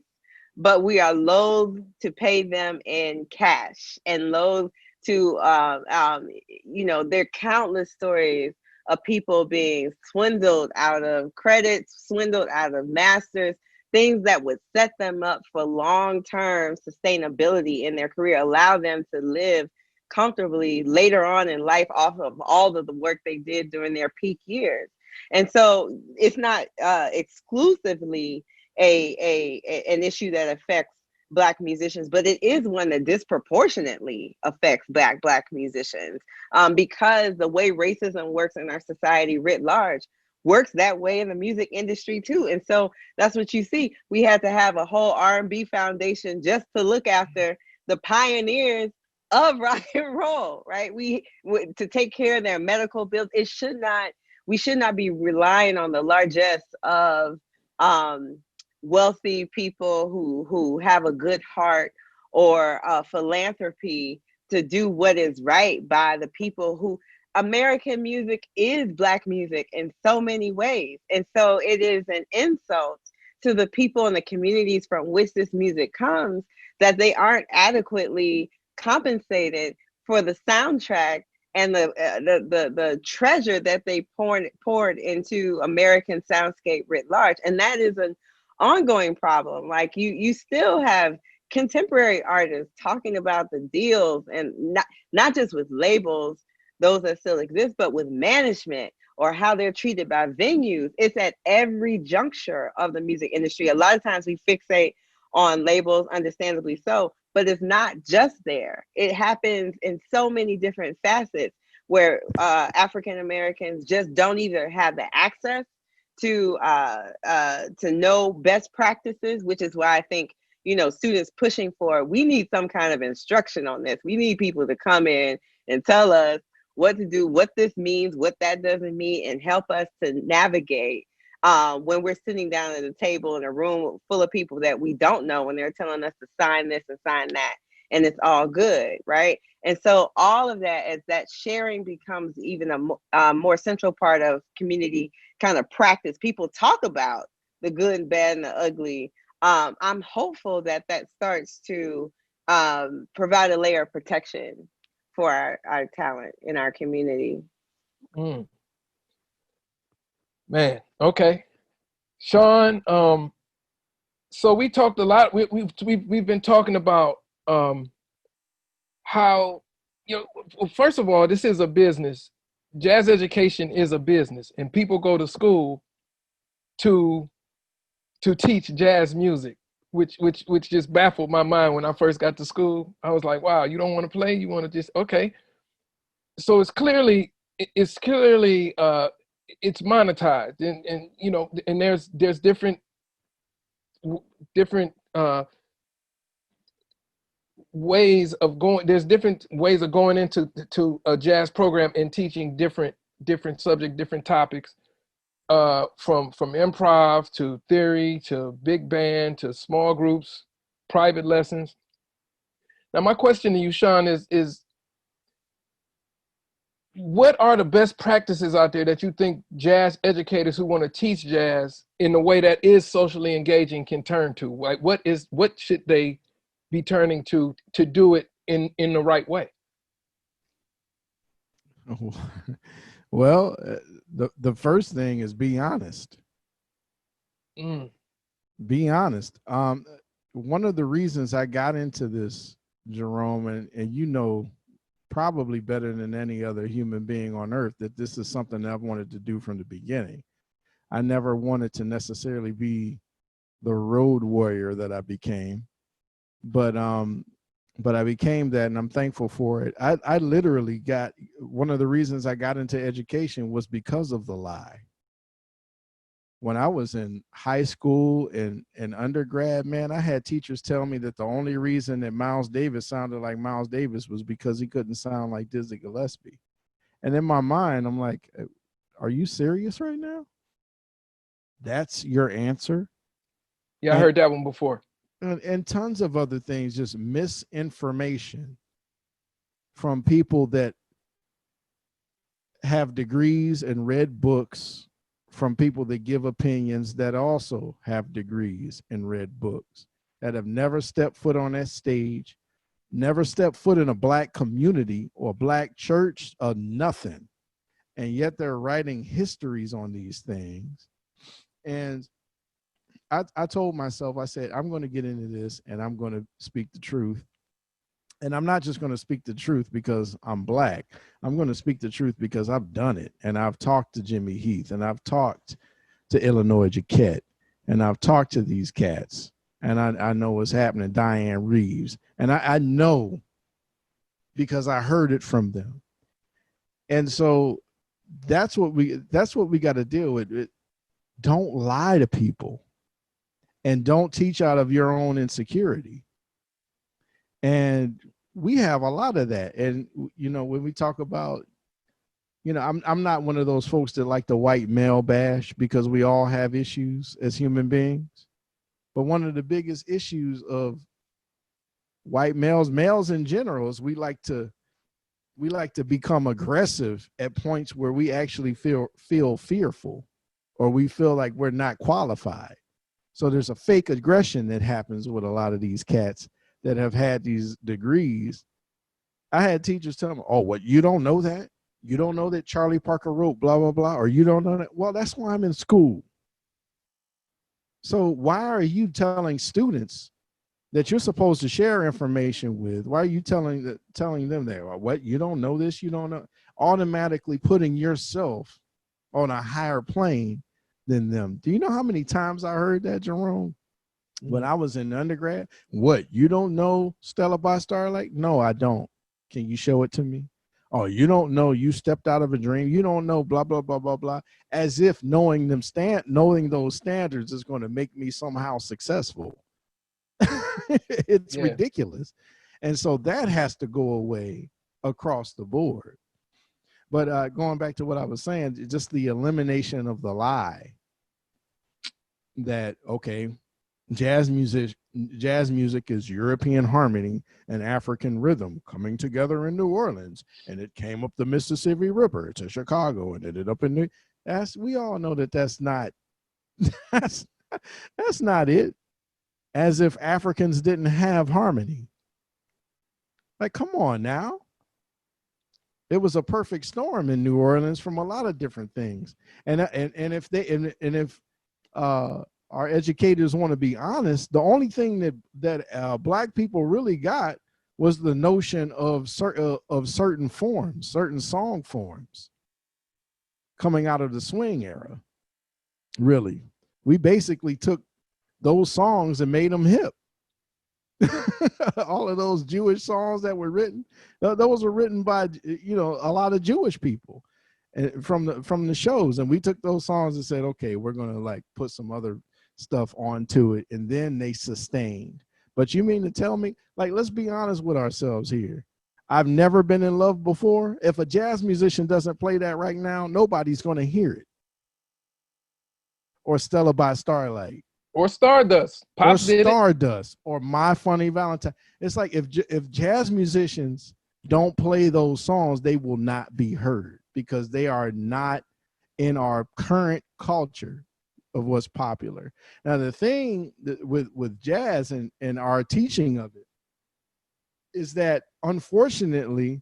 but we are loath to pay them in cash and loath to, there are countless stories of people being swindled out of credits, swindled out of masters, things that would set them up for long-term sustainability in their career, allow them to live comfortably later on in life off of all of the work they did during their peak years. And so it's not exclusively an issue that affects Black musicians, but it is one that disproportionately affects Black musicians, because the way racism works in our society writ large works that way in the music industry too. And so that's what you see. We had to have a whole R&B foundation just to look after the pioneers of rock and roll, right? To take care of their medical bills. We should not be relying on the largesse of wealthy people who have a good heart or philanthropy to do what is right by the people who. American music is Black music in so many ways. And so it is an insult to the people and the communities from which this music comes that they aren't adequately compensated for the soundtrack and the treasure that they poured into American soundscape writ large. And that is an ongoing problem. Like you still have contemporary artists talking about the deals, and not just with labels, those that still exist, but with management or how they're treated by venues. It's at every juncture of the music industry. A lot of times we fixate on labels, understandably so, but it's not just there. It happens in so many different facets where African Americans just don't either have the access to know best practices, which is why I think students pushing for, we need some kind of instruction on this. We need people to come in and tell us what to do, what this means, what that doesn't mean, and help us to navigate when we're sitting down at a table in a room full of people that we don't know, and they're telling us to sign this and sign that, and it's all good, right? And so all of that, as that sharing becomes even a more central part of community kind of practice, people talk about the good and bad and the ugly. I'm hopeful that starts to provide a layer of protection for our talent in our community. Man, okay. Sean, so we talked a lot, we've been talking about how, first of all, this is a business. Jazz education is a business, and people go to school to teach jazz music, which just baffled my mind when I first got to school. I was like, wow, you don't want to play? You want to just, okay. So it's clearly it's monetized, and there's different ways of going. There's different ways of going into a jazz program and teaching different subject, different topics, from improv to theory to big band to small groups, private lessons. Now, my question to you, Sean, is what are the best practices out there that you think jazz educators who want to teach jazz in a way that is socially engaging can turn to? Like, what should they be turning to do it in the right way? Well, the first thing is be honest. Be honest. One of the reasons I got into this, Jerome, and you know probably better than any other human being on earth that this is something that I've wanted to do from the beginning. I never wanted to necessarily be the road warrior that I became, but I became that, and I'm thankful for it. I literally got, one of the reasons I got into education was because of the lie. When I was in high school and undergrad, man, I had teachers tell me that the only reason that Miles Davis sounded like Miles Davis was because he couldn't sound like Dizzy Gillespie. And in my mind, I'm like, are you serious right now? That's your answer? Yeah, I heard that one before. And tons of other things, just misinformation from people that have degrees and read books, from people that give opinions that also have degrees and read books, that have never stepped foot on that stage, never stepped foot in a Black community or Black church or nothing. And yet they're writing histories on these things. And I told myself, I said, I'm going to get into this and I'm going to speak the truth. And I'm not just going to speak the truth because I'm Black. I'm going to speak the truth because I've done it. And I've talked to Jimmy Heath, and I've talked to Illinois Jaquette, and I've talked to these cats, and I know what's happening, Diane Reeves. And I know because I heard it from them. And so that's what we got to deal with. Don't lie to people, and don't teach out of your own insecurity. And we have a lot of that. And, you know, when we talk about, you know, I'm not one of those folks that like the white male bash, because we all have issues as human beings. But one of the biggest issues of white males in general, is we like to become aggressive at points where we actually feel fearful, or we feel like we're not qualified. So there's a fake aggression that happens with a lot of these cats that have had these degrees. I had teachers tell me, oh, what, you don't know that? You don't know that Charlie Parker wrote blah, blah, blah, or you don't know that? Well, that's why I'm in school. So why are you telling students that you're supposed to share information with? Why are you telling them that? Well, what, you don't know this, you don't know? Automatically putting yourself on a higher plane than them. Do you know how many times I heard that, Jerome? When I was in undergrad, what, you don't know Stella by Starlight? No, I don't. Can you show it to me? Oh, you don't know, you stepped out of a dream. You don't know, blah, blah, blah, blah, blah. As if knowing those standards is going to make me somehow successful. It's ridiculous. And so that has to go away across the board. But going back to what I was saying, just the elimination of the lie that, okay, jazz music is European harmony and African rhythm coming together in New Orleans, and it came up the Mississippi River to Chicago and ended up in we all know that that's not it. As if Africans didn't have harmony. Like, come on now. It was a perfect storm in New Orleans from a lot of different things. And if our educators want to be honest, the only thing that Black people really got was the notion of certain forms, certain song forms coming out of the swing era. Really, we basically took those songs and made them hip. All of those Jewish songs that were written, those were written by, you know, a lot of Jewish people from the shows. And we took those songs and said, okay, we're going to like put some other stuff onto it. And then they sustained. But you mean to tell me, like, let's be honest with ourselves here. I've never been in love before. If a jazz musician doesn't play that right now, nobody's going to hear it. Or Stella by Starlight. Or Stardust. Pop or did it. Stardust or My Funny Valentine. It's like if jazz musicians don't play those songs, they will not be heard because they are not in our current culture of what's popular. Now, the thing with jazz and our teaching of it is that unfortunately,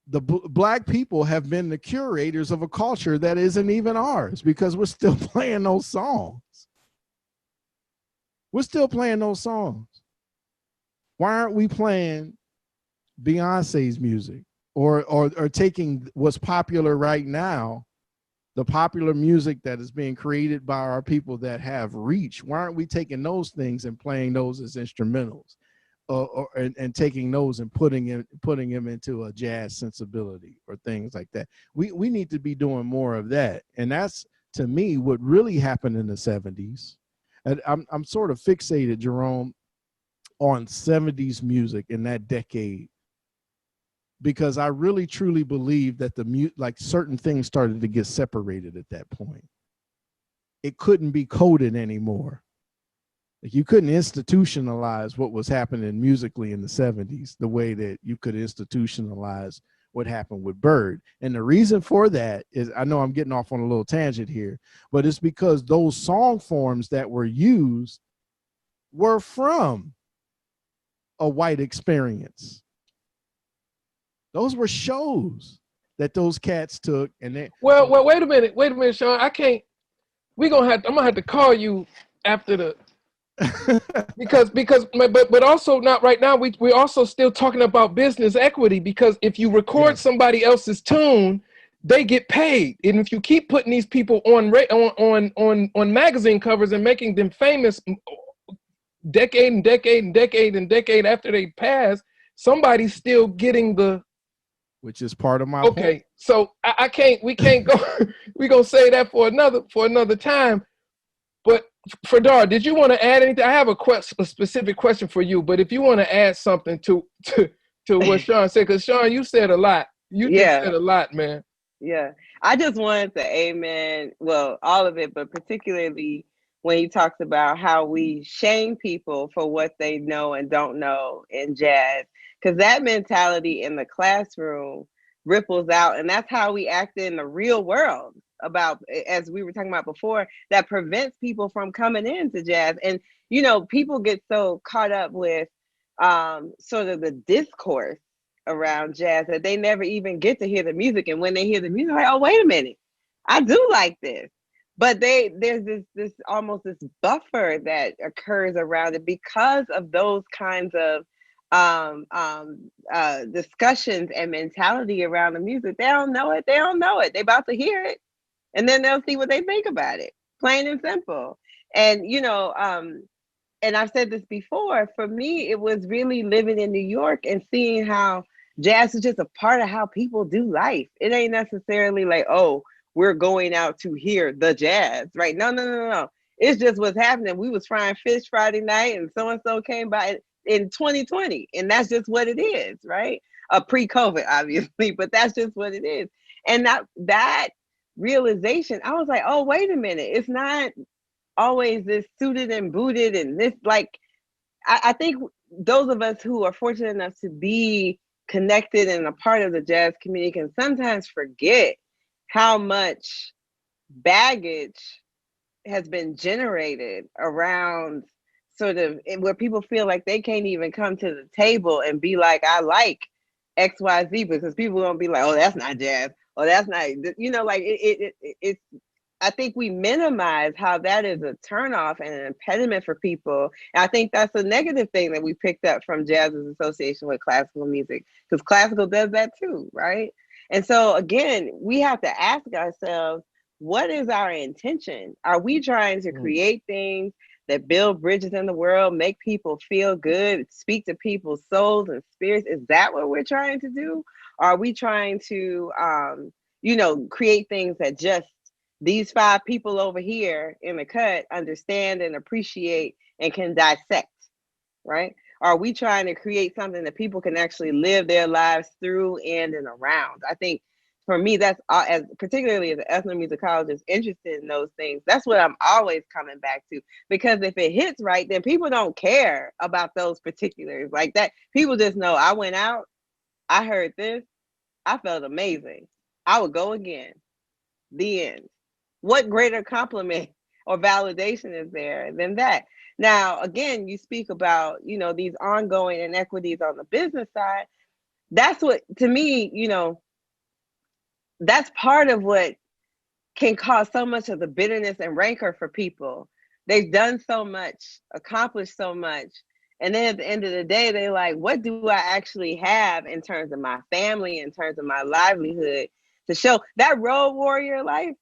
the black people have been the curators of a culture that isn't even ours because we're still playing those songs. We're still playing those songs. Why aren't we playing Beyonce's music or taking what's popular right now, the popular music that is being created by our people that have reach? Why aren't we taking those things and playing those as instrumentals, and taking those and putting them into a jazz sensibility or things like that? We need to be doing more of that, and that's to me what really happened in the 70s. And I'm sort of fixated, Jerome, on 70s music in that decade, because I really truly believe that like certain things started to get separated at that point. It couldn't be coded anymore. Like you couldn't institutionalize what was happening musically in the 70s the way that you could institutionalize what happened with Bird. And the reason for that is, I know I'm getting off on a little tangent here, but it's because those song forms that were used were from a white experience. Those were shows that those cats took, and they. Well, wait a minute, Sean. I can't. I'm gonna have to call you after the because but also not right now. We're also still talking about business equity, because if you record somebody else's tune, they get paid, and if you keep putting these people on magazine covers and making them famous decade after they pass, somebody's still getting the. Which is part of my point. So we can't go. We're gonna say that for another time. But Fredara, did you want to add anything? I have a specific question for you, but if you want to add something to what Sean said, because Sean, you said a lot. You just said a lot, man. Yeah, I just wanted to amen. Well, all of it, but particularly when he talks about how we shame people for what they know and don't know in jazz, because that mentality in the classroom ripples out, and that's how we act in the real world. About, as we were talking about before, that prevents people from coming into jazz. And people get so caught up with sort of the discourse around jazz that they never even get to hear the music. And when they hear the music, like, oh, wait a minute, I do like this. But there's this almost this buffer that occurs around it because of those kinds of discussions and mentality around the music. They don't know it. They about to hear it, and then they'll see what they think about it, plain and simple. And and I've said this before, for me, it was really living in New York and seeing how jazz is just a part of how people do life. It ain't necessarily like, oh, we're going out to hear the jazz, right? No. It's just what's happening. We was frying fish Friday night and so-and-so came by in 2020. And that's just what it is, right? Pre-COVID, obviously, but that's just what it is. And that realization, I was like, oh, wait a minute. It's not always this suited and booted and this, like, I think those of us who are fortunate enough to be connected and a part of the jazz community can sometimes forget how much baggage has been generated around sort of where people feel like they can't even come to the table and be like, I like XYZ, because people are gonna be like, oh, that's not jazz. Oh, that's not, like it's, I think we minimize how that is a turnoff and an impediment for people. And I think that's a negative thing that we picked up from jazz's association with classical music, because classical does that too, right? And so again, we have to ask ourselves, what is our intention? Are we trying to create things that build bridges in the world, make people feel good, speak to people's souls and spirits? Is that what we're trying to do? Or are we trying to, create things that just these 5 people over here in the cut understand and appreciate and can dissect, right? Are we trying to create something that people can actually live their lives through and around? I think for me, that's as particularly as an ethnomusicologist interested in those things. That's what I'm always coming back to, because if it hits right, then people don't care about those particulars like that. People just know I went out, I heard this, I felt amazing. I would go again. The end. What greater compliment or validation is there than that? Now, again, you speak about, you know, these ongoing inequities on the business side. That's what, to me, you know, that's part of what can cause so much of the bitterness and rancor for people. They've done so much, accomplished so much. And then at the end of the day, they're like, what do I actually have in terms of my family, in terms of my livelihood to show that road warrior life?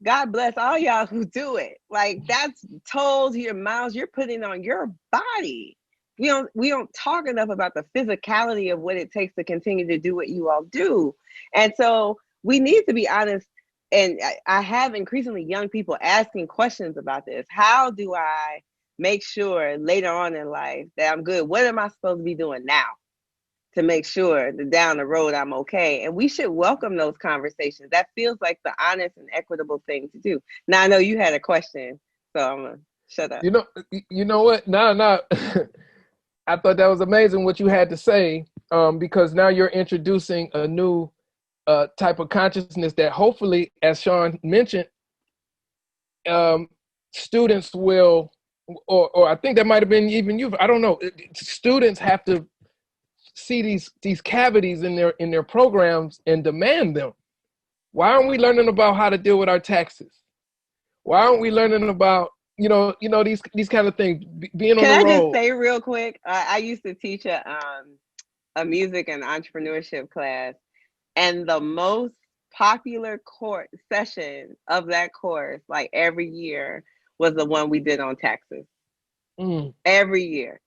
God bless all y'all who do it. Like, that's tolls, your miles you're putting on your body. We don't talk enough about the physicality of what it takes to continue to do what you all do. And so we need to be honest. And I have increasingly young people asking questions about this. How do I make sure later on in life that I'm good? What am I supposed to be doing now to make sure that down the road I'm okay? And we should welcome those conversations. That feels like the honest and equitable thing to do. Now, I know you had a question, so I'm gonna shut up. You know what? No. I thought that was amazing what you had to say, because now you're introducing a new type of consciousness that hopefully, as Sean mentioned, students will, or I think that might have been even you. I don't know. Students have to see these cavities in their programs and demand them. Why aren't we learning about how to deal with our taxes? Why aren't we learning about these kind of things? Being on the road. Can I just say real quick? I used to teach a music and entrepreneurship class, and the most popular course session of that course, like every year, was the one we did on taxes. Every year,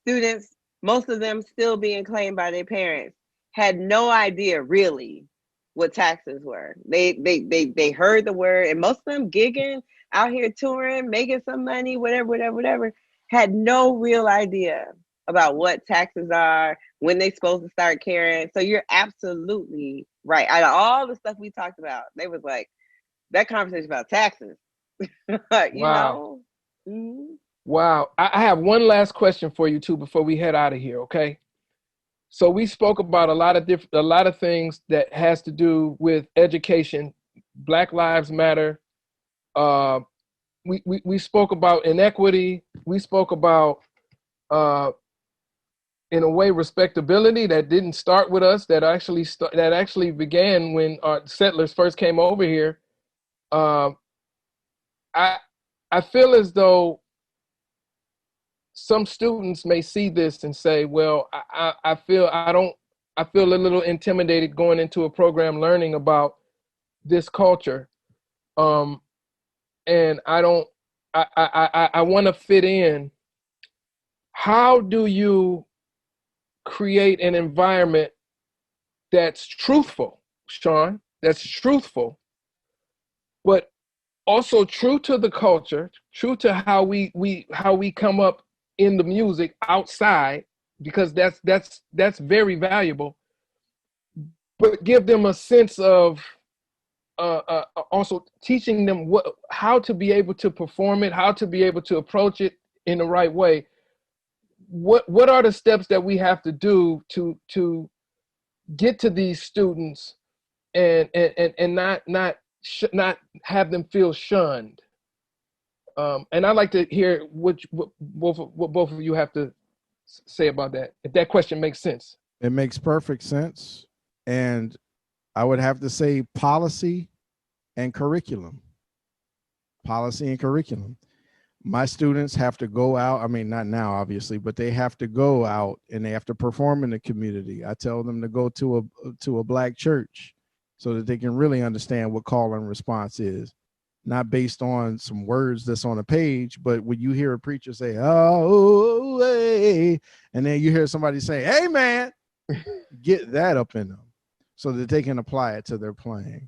students, most of them still being claimed by their parents, had no idea really what taxes were. They heard the word, and most of them gigging out here touring, making some money, whatever, had no real idea about what taxes are, when they're supposed to start caring. So you're absolutely right. Out of all the stuff we talked about, they was like, that conversation about taxes. Wow. Know? Mm-hmm. Wow. I have one last question for you too before we head out of here, okay? So we spoke about a lot of things that has to do with education, Black Lives Matter. We spoke about inequity. We spoke about, in a way, respectability that didn't start with us. That actually began when our settlers first came over here. I feel as though some students may see this and say, well, I feel a little intimidated going into a program learning about this culture. And I want to fit in. How do you create an environment that's truthful, Sean, that's truthful, but also true to the culture, true to how we come up in the music outside, because that's very valuable, but give them a sense of also teaching them how to be able to perform it, how to be able to approach it in the right way. What are the steps that we have to do to get to these students and not have them feel shunned? And I'd like to hear what both of you have to say about that, if that question makes sense. It makes perfect sense. And I would have to say policy and curriculum. Policy and curriculum. My students have to go out. I mean, not now, obviously, but they have to go out and they have to perform in the community. I tell them to go to a Black church so that they can really understand what call and response is. Not based on some words that's on a page, but when you hear a preacher say, oh, hey, and then you hear somebody say, hey, man, get that up in them so that they can apply it to their playing.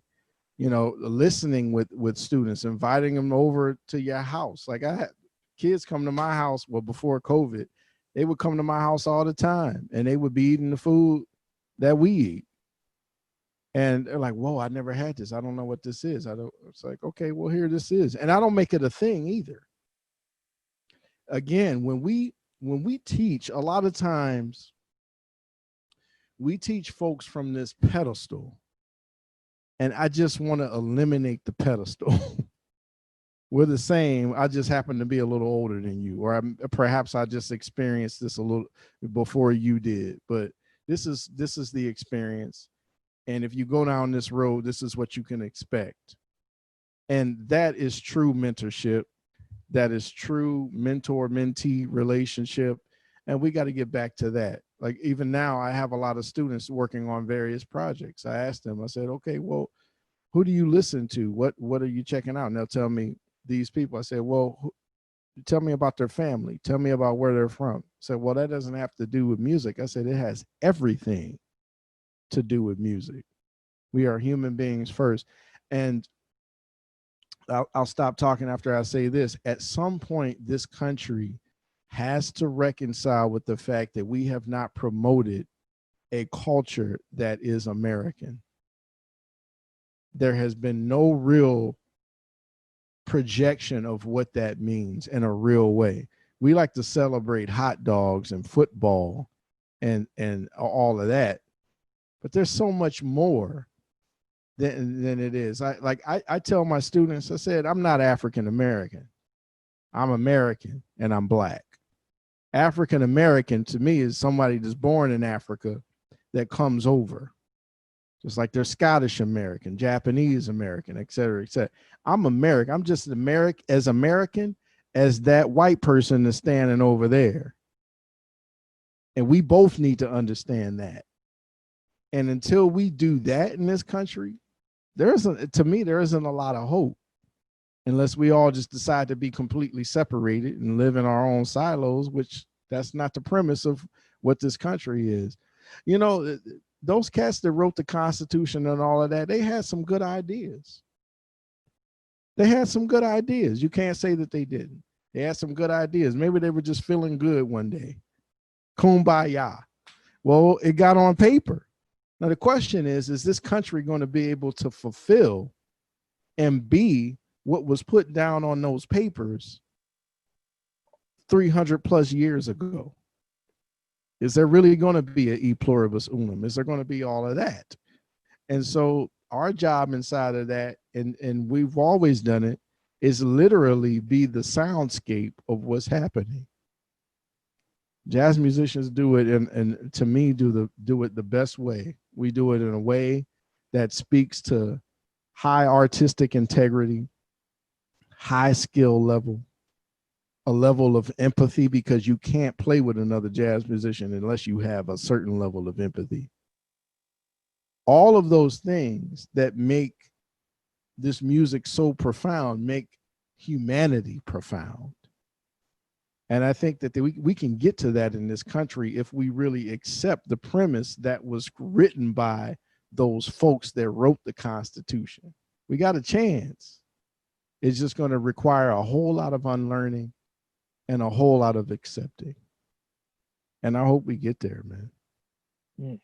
You know, listening with students, inviting them over to your house. Like I had kids come to my house, well, before COVID, they would come to my house all the time and they would be eating the food that we eat. And they're like, whoa, I never had this. I don't know what this is. It's like, okay, well, here this is. And I don't make it a thing either. Again, when we teach, a lot of times we teach folks from this pedestal. And I just want to eliminate the pedestal. We're the same. I just happen to be a little older than you, or perhaps I just experienced this a little before you did. But this is the experience. And if you go down this road, this is what you can expect. And that is true mentorship. That is true mentor-mentee relationship. And we got to get back to that. Like even now, I have a lot of students working on various projects. I asked them, I said, okay, well, who do you listen to? What are you checking out? And they'll tell me these people. I said, well, tell me about their family. Tell me about where they're from. I said, well, that doesn't have to do with music. I said, it has everything to do with music. We are human beings first. And I'll stop talking after I say this. At some point, this country has to reconcile with the fact that we have not promoted a culture that is American. There has been no real projection of what that means in a real way. We like to celebrate hot dogs and football and all of that, but there's so much more than it is. I tell my students, I said, I'm not African American. I'm American and I'm Black. African American to me is somebody that's born in Africa that comes over. Just like they're Scottish American, Japanese American, et cetera, et cetera. I'm American. I'm just American as that white person that's standing over there. And we both need to understand that. And until we do that in this country, there isn't a lot of hope unless we all just decide to be completely separated and live in our own silos, which that's not the premise of what this country is. You know, those cats that wrote the Constitution and all of that, they had some good ideas. You can't say that they didn't. They had some good ideas. Maybe they were just feeling good one day. Kumbaya. Well, it got on paper. Now, the question is this country going to be able to fulfill and be what was put down on those papers 300 plus years ago? Is there really going to be an e pluribus unum? Is there going to be all of that? And so our job inside of that, and we've always done it, is literally be the soundscape of what's happening. Jazz musicians do it, and to me, do it the best way. We do it in a way that speaks to high artistic integrity, high skill level, a level of empathy, because you can't play with another jazz musician unless you have a certain level of empathy. All of those things that make this music so profound make humanity profound. And I think that we can get to that in this country if we really accept the premise that was written by those folks that wrote the Constitution. We got a chance. It's just going to require a whole lot of unlearning and a whole lot of accepting. And I hope we get there, man.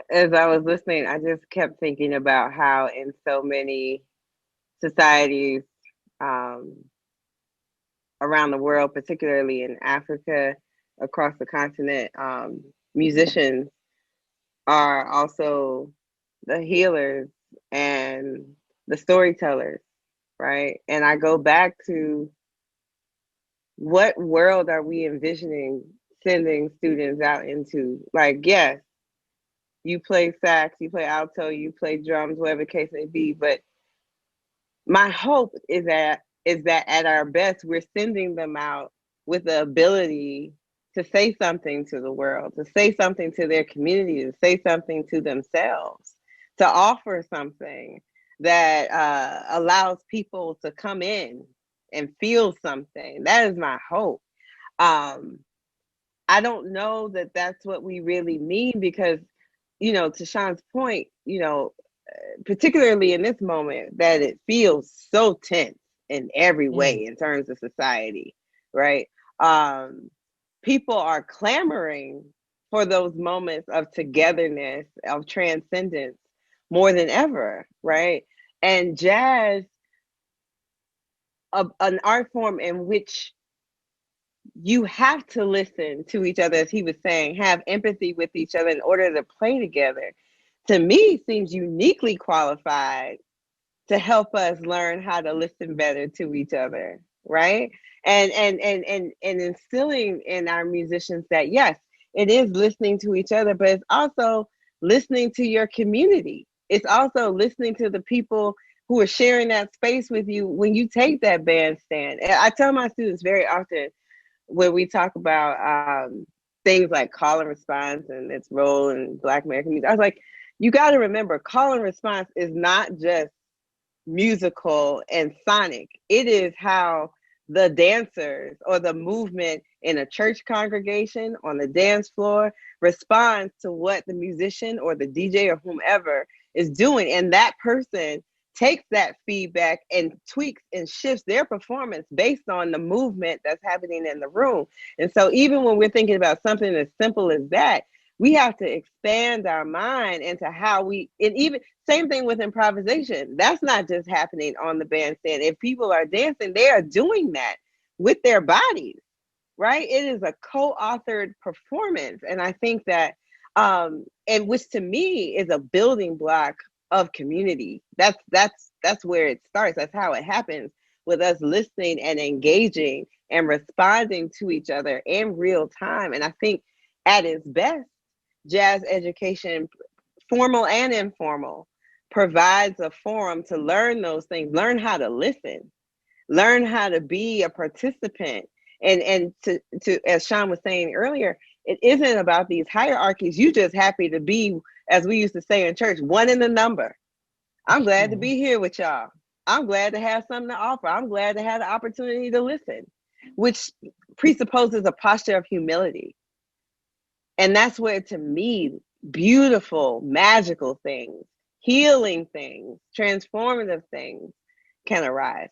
As I was listening, I just kept thinking about how in so many societies around the world, particularly in Africa, across the continent, musicians are also the healers and the storytellers, right? And I go back to, what world are we envisioning sending students out into? Like, yes, you play sax, you play alto, you play drums, whatever the case may be, but my hope is that at our best, we're sending them out with the ability to say something to the world, to say something to their community, to say something to themselves, to offer something that allows people to come in and feel something. That is my hope. I don't know that that's what we really mean, because, you know, to Sean's point, you know, particularly in this moment, that it feels so tense in every way in terms of society, right? People are clamoring for those moments of togetherness, of transcendence more than ever, right? And jazz, an art form in which you have to listen to each other, as he was saying, have empathy with each other in order to play together, to me seems uniquely qualified to help us learn how to listen better to each other, right? And instilling in our musicians that yes, it is listening to each other, but it's also listening to your community. It's also listening to the people who are sharing that space with you when you take that bandstand. And I tell my students very often when we talk about things like call and response and its role in Black American music, I was like, you got to remember, call and response is not just musical and sonic. It is how the dancers or the movement in a church congregation on the dance floor responds to what the musician or the DJ or whomever is doing. And that person takes that feedback and tweaks and shifts their performance based on the movement that's happening in the room. And so even when we're thinking about something as simple as that, we have to expand our mind into how we, and even same thing with improvisation. That's not just happening on the bandstand. If people are dancing, they are doing that with their bodies, right? It is a co-authored performance. And I think that, and which to me is a building block of community. That's where it starts. That's how it happens, with us listening and engaging and responding to each other in real time. And I think at its best, jazz education, formal and informal, provides a forum to learn those things, learn how to listen, learn how to be a participant. And to as Sean was saying earlier, it isn't about these hierarchies. You just happy to be, as we used to say in church, one in the number. I'm glad to be here with y'all. I'm glad to have something to offer. I'm glad to have the opportunity to listen, which presupposes a posture of humility. And that's where, to me, beautiful, magical things, healing things, transformative things can arise.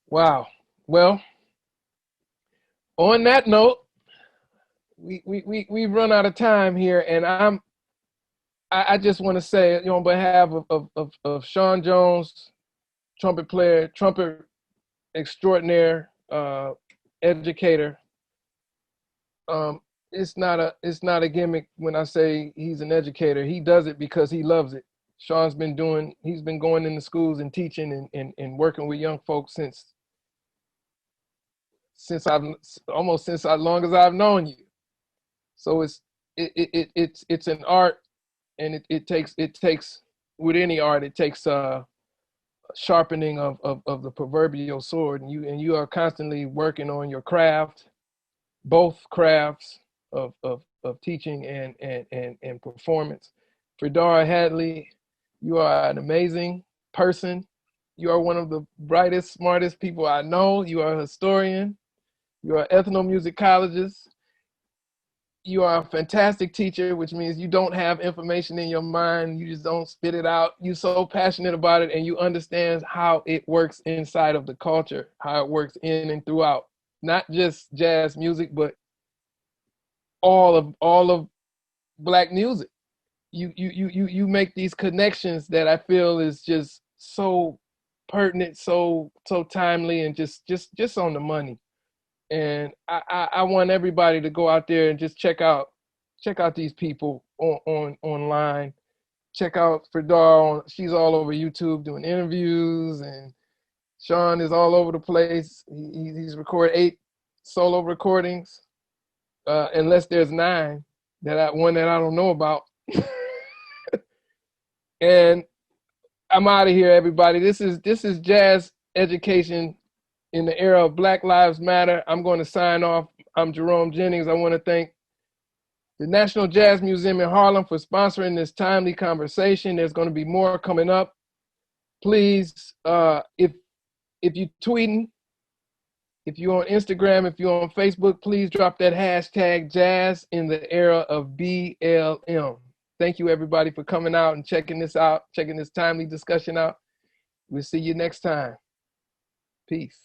Wow. Well, on that note, we've run out of time here, and I just want to say, you know, on behalf of Sean Jones, trumpet player, trumpet extraordinaire, educator. It's not a gimmick when I say he's an educator. He does it because he loves it. Sean's been going into schools and teaching and working with young folks since as long as I've known you. So it's an art, and it takes with any art, it takes sharpening of the proverbial sword, and you are constantly working on your craft, both crafts of teaching and performance. Fredara Hadley, you are an amazing person. You are one of the brightest, smartest people I know. You are a historian. You are an ethnomusicologist. You are a fantastic teacher, which means you don't have information in your mind. You just don't spit it out. You're so passionate about it, and you understand how it works inside of the culture, how it works in and throughout, not just jazz music, but all of Black music. You make these connections that I feel is just so pertinent, so timely, and just on the money. And I want everybody to go out there and just check out these people online. Check out Fredara. She's all over YouTube doing interviews, and Sean is all over the place. He's recorded 8 solo recordings, unless there's 9 one that I don't know about. And I'm out of here, everybody. This is jazz education in the era of Black Lives Matter. I'm going to sign off. I'm Jerome Jennings. I want to thank the National Jazz Museum in Harlem for sponsoring this timely conversation. There's going to be more coming up. Please, if you're tweeting, if you're on Instagram, if you're on Facebook, please drop that hashtag jazz in the era of BLM. Thank you, everybody, for coming out and checking this timely discussion out. We'll see you next time. Peace.